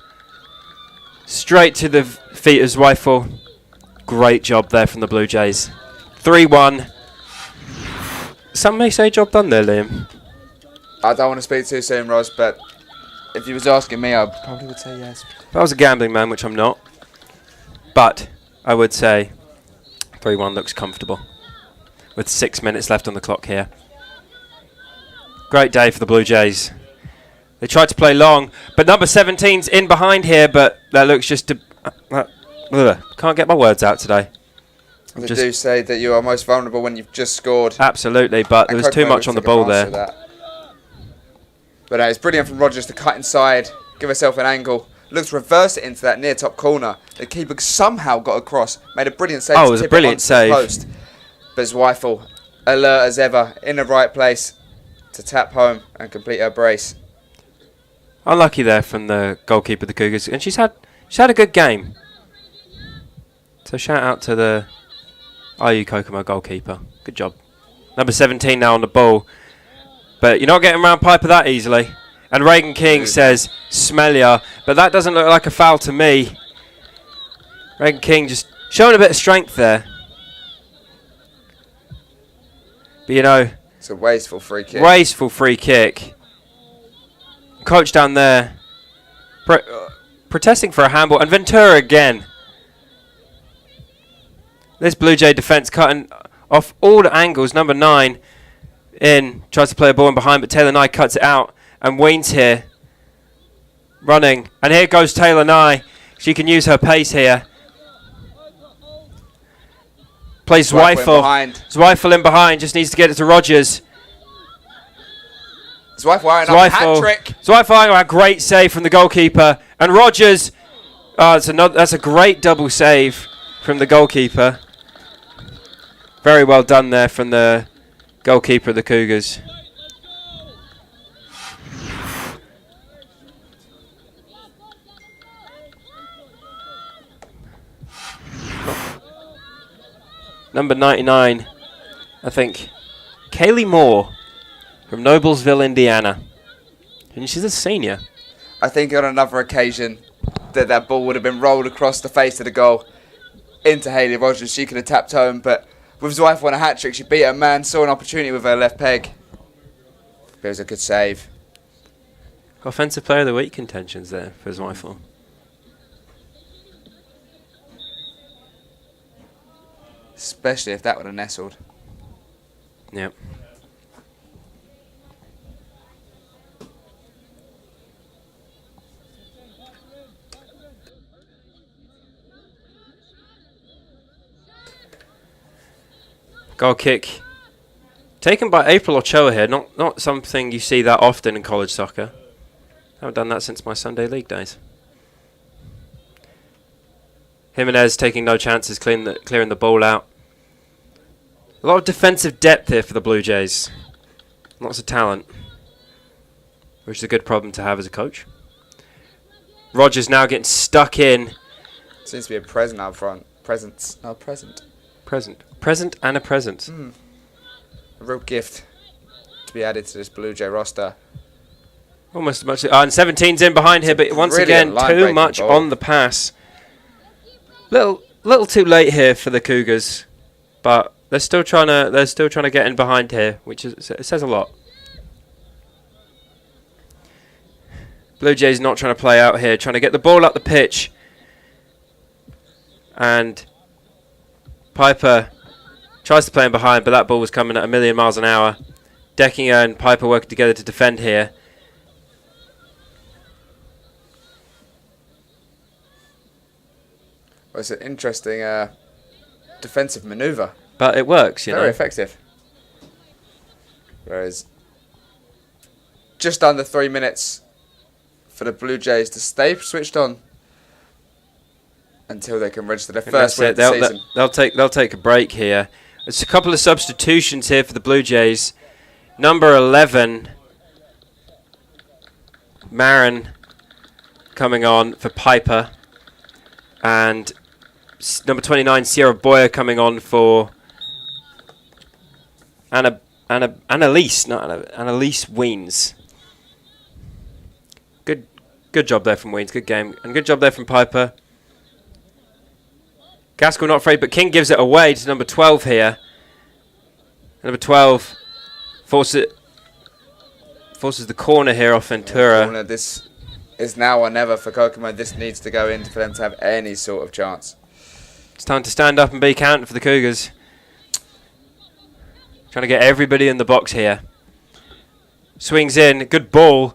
straight to the feet of Zweifel. Great job there from the Blue Jays. 3-1. Some may say job done there, Liam. I don't want to speak too soon, Ros, but if you was asking me, I probably would say yes. If I was a gambling man, which I'm not, but I would say 3-1 looks comfortable. with 6 minutes left on the clock here. Great day for the Blue Jays. They tried to play long, but number 17's in behind here, but that looks just... can't get my words out today. They do say that you are most vulnerable when you've just scored. Absolutely, but there was too much on the ball there. But it's brilliant from Rogers to cut inside, give herself an angle. Looks to reverse it into that near top corner. The keeper somehow got across, made a brilliant save. Oh, it was a brilliant save. Post. But Zweifel, alert as ever, in the right place to tap home and complete her brace. Unlucky there from the goalkeeper of the Cougars, and she's had a good game. So shout out to the IU Kokomo goalkeeper. Good job. Number 17 now on the ball, but you're not getting around Piper that easily. And Reagan King says, smell ya. But that doesn't look like a foul to me. Reagan King just showing a bit of strength there. But you know... It's a wasteful free kick. Wasteful free kick. Coach down there protesting for a handball. And Ventura again. This Blue Jay defence cutting off all the angles. Number 9 in. Tries to play a ball in behind, but Taylor Nye cuts it out. And Wayne's here, running. And here goes Taylor Nye. She can use her pace here. Plays Zweifel. Zweifel in behind, just needs to get it to Rogers. Zweifel, hat-trick. Zweifel, a great save from the goalkeeper. And Rogers, that's a great double save from the goalkeeper. Very well done there from the goalkeeper of the Cougars. Number 99, I think, Kaylee Moore from Noblesville, Indiana. And she's a senior. I think on another occasion that ball would have been rolled across the face of the goal into Hayley Rogers. She could have tapped home, but with Zweifel on a hat-trick, she beat her man, saw an opportunity with her left peg. It was a good save. Offensive Player of the Week contentions there for Zweifel. Especially if that would have nestled. Yep. Goal kick taken by April Ochoa here. Not something you see that often in college soccer. I haven't done that since my Sunday league days. Jimenez taking no chances, clearing the ball out. A lot of defensive depth here for the Blue Jays. Lots of talent, which is a good problem to have as a coach. Rogers now getting stuck in. Seems to be a present out front. Present and a present. A real gift to be added to this Blue Jay roster. Almost as much. And 17's in behind here, but once again, too much on the pass. Little too late here for the Cougars, but they're still trying to get in behind here, which it says a lot. Blue Jays not trying to play out here, trying to get the ball up the pitch. And Piper tries to play in behind, but that ball was coming at a million miles an hour. Deckinger and Piper working together to defend here. Well, it's an interesting defensive manoeuvre. But it works, you know. Very effective. Whereas just under 3 minutes for the Blue Jays to stay switched on until they can register their first win of the season. They'll take a break here. There's a couple of substitutions here for the Blue Jays. Number 11, Marin, coming on for Piper, and number 29, Sierra Boyer, coming on for Annalise Weens. Good job there from Weens. Good game. And good job there from Piper. Gaskell not afraid, but King gives it away to number 12 here. Number 12 forces the corner here off Ventura. This is now or never for Kokomo. This needs to go in for them to have any sort of chance. It's time to stand up and be counted for the Cougars. Trying to get everybody in the box here. Swings in, good ball.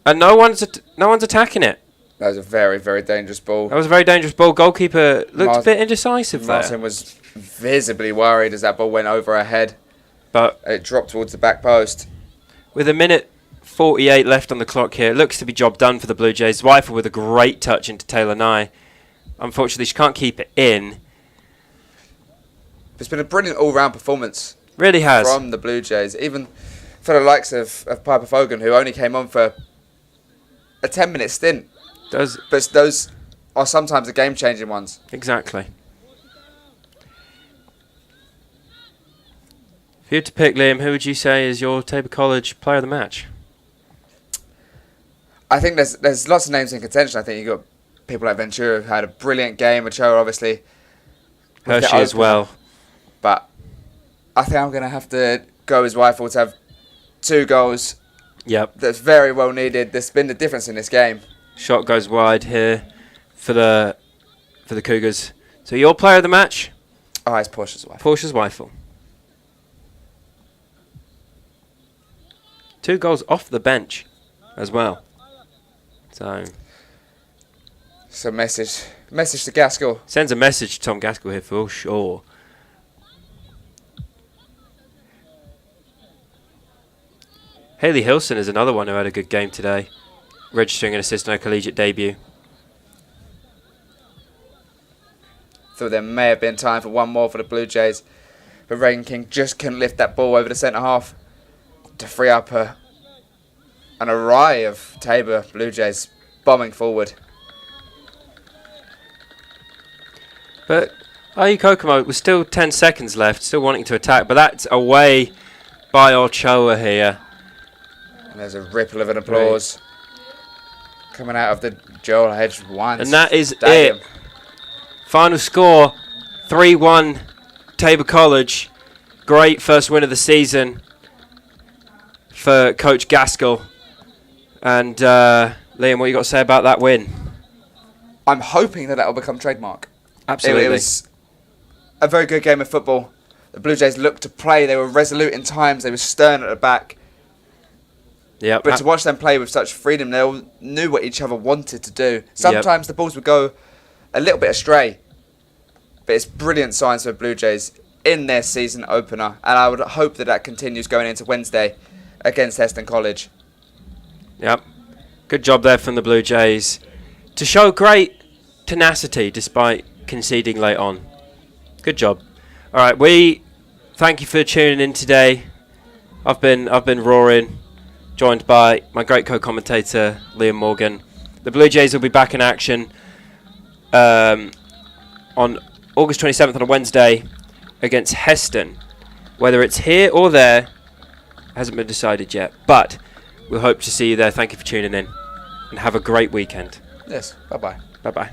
And no one's attacking it. That was a very, very dangerous ball. That was a very dangerous ball. Goalkeeper looked a bit indecisive there. Martin was visibly worried as that ball went over her head. But it dropped towards the back post. With a minute 48 left on the clock here, it looks to be job done for the Blue Jays. Zweifel with a great touch into Taylor Nye. Unfortunately, she can't keep it in. It's been a brilliant all-round performance. Really has. From the Blue Jays. Even for the likes of Piper Fogan, who only came on for a 10-minute stint. But those are sometimes the game-changing ones. Exactly. If you had to pick, Liam, who would you say is your Tabor College player of the match? I think there's lots of names in contention. I think you've got people like Ventura who had a brilliant game. Ochoa, obviously. Hershey as well. But I think I'm going to have to go with Zweifel to have 2 goals. Yep. That's very well needed. There's been the difference in this game. Shot goes wide here for the Cougars. So your player of the match? Oh, it's Portia Zweifel. Portia Zweifel. 2 goals off the bench as well. So message to Gaskell. Sends a message to Tom Gaskell here for sure. Hayley Hilson is another one who had a good game today, registering an assist on her collegiate debut. Thought there may have been time for one more for the Blue Jays, but Reagan King just couldn't lift that ball over the centre half to free up an array of Tabor Blue Jays bombing forward. But IU Kokomo was still 10 seconds left, still wanting to attack, but that's away by Ochoa here. And there's a ripple of an applause coming out of the Joel Hedge Wines And that is Stadium. it. Final score, 3-1 Tabor College. Great first win of the season for Coach Gaskell. And Liam, what you got to say about that win? I'm hoping that will become trademark. Absolutely. It was a very good game of football. The Blue Jays looked to play. They were resolute in times. They were stern at the back. Yep. But to watch them play with such freedom, they all knew what each other wanted to do. Sometimes the balls would go a little bit astray. But it's brilliant signs for the Blue Jays in their season opener. And I would hope that continues going into Wednesday against Heston College. Yep. Good job there from the Blue Jays to show great tenacity despite conceding late on. Good job. All right, we thank you for tuning in today. I've been roaring, joined by my great co-commentator Liam Morgan. The Blue Jays will be back in action on August 27th on a Wednesday against Heston. Whether it's here or there hasn't been decided yet, but we'll hope to see you there. Thank you for tuning in and have a great weekend. Yes, bye-bye. Bye-bye.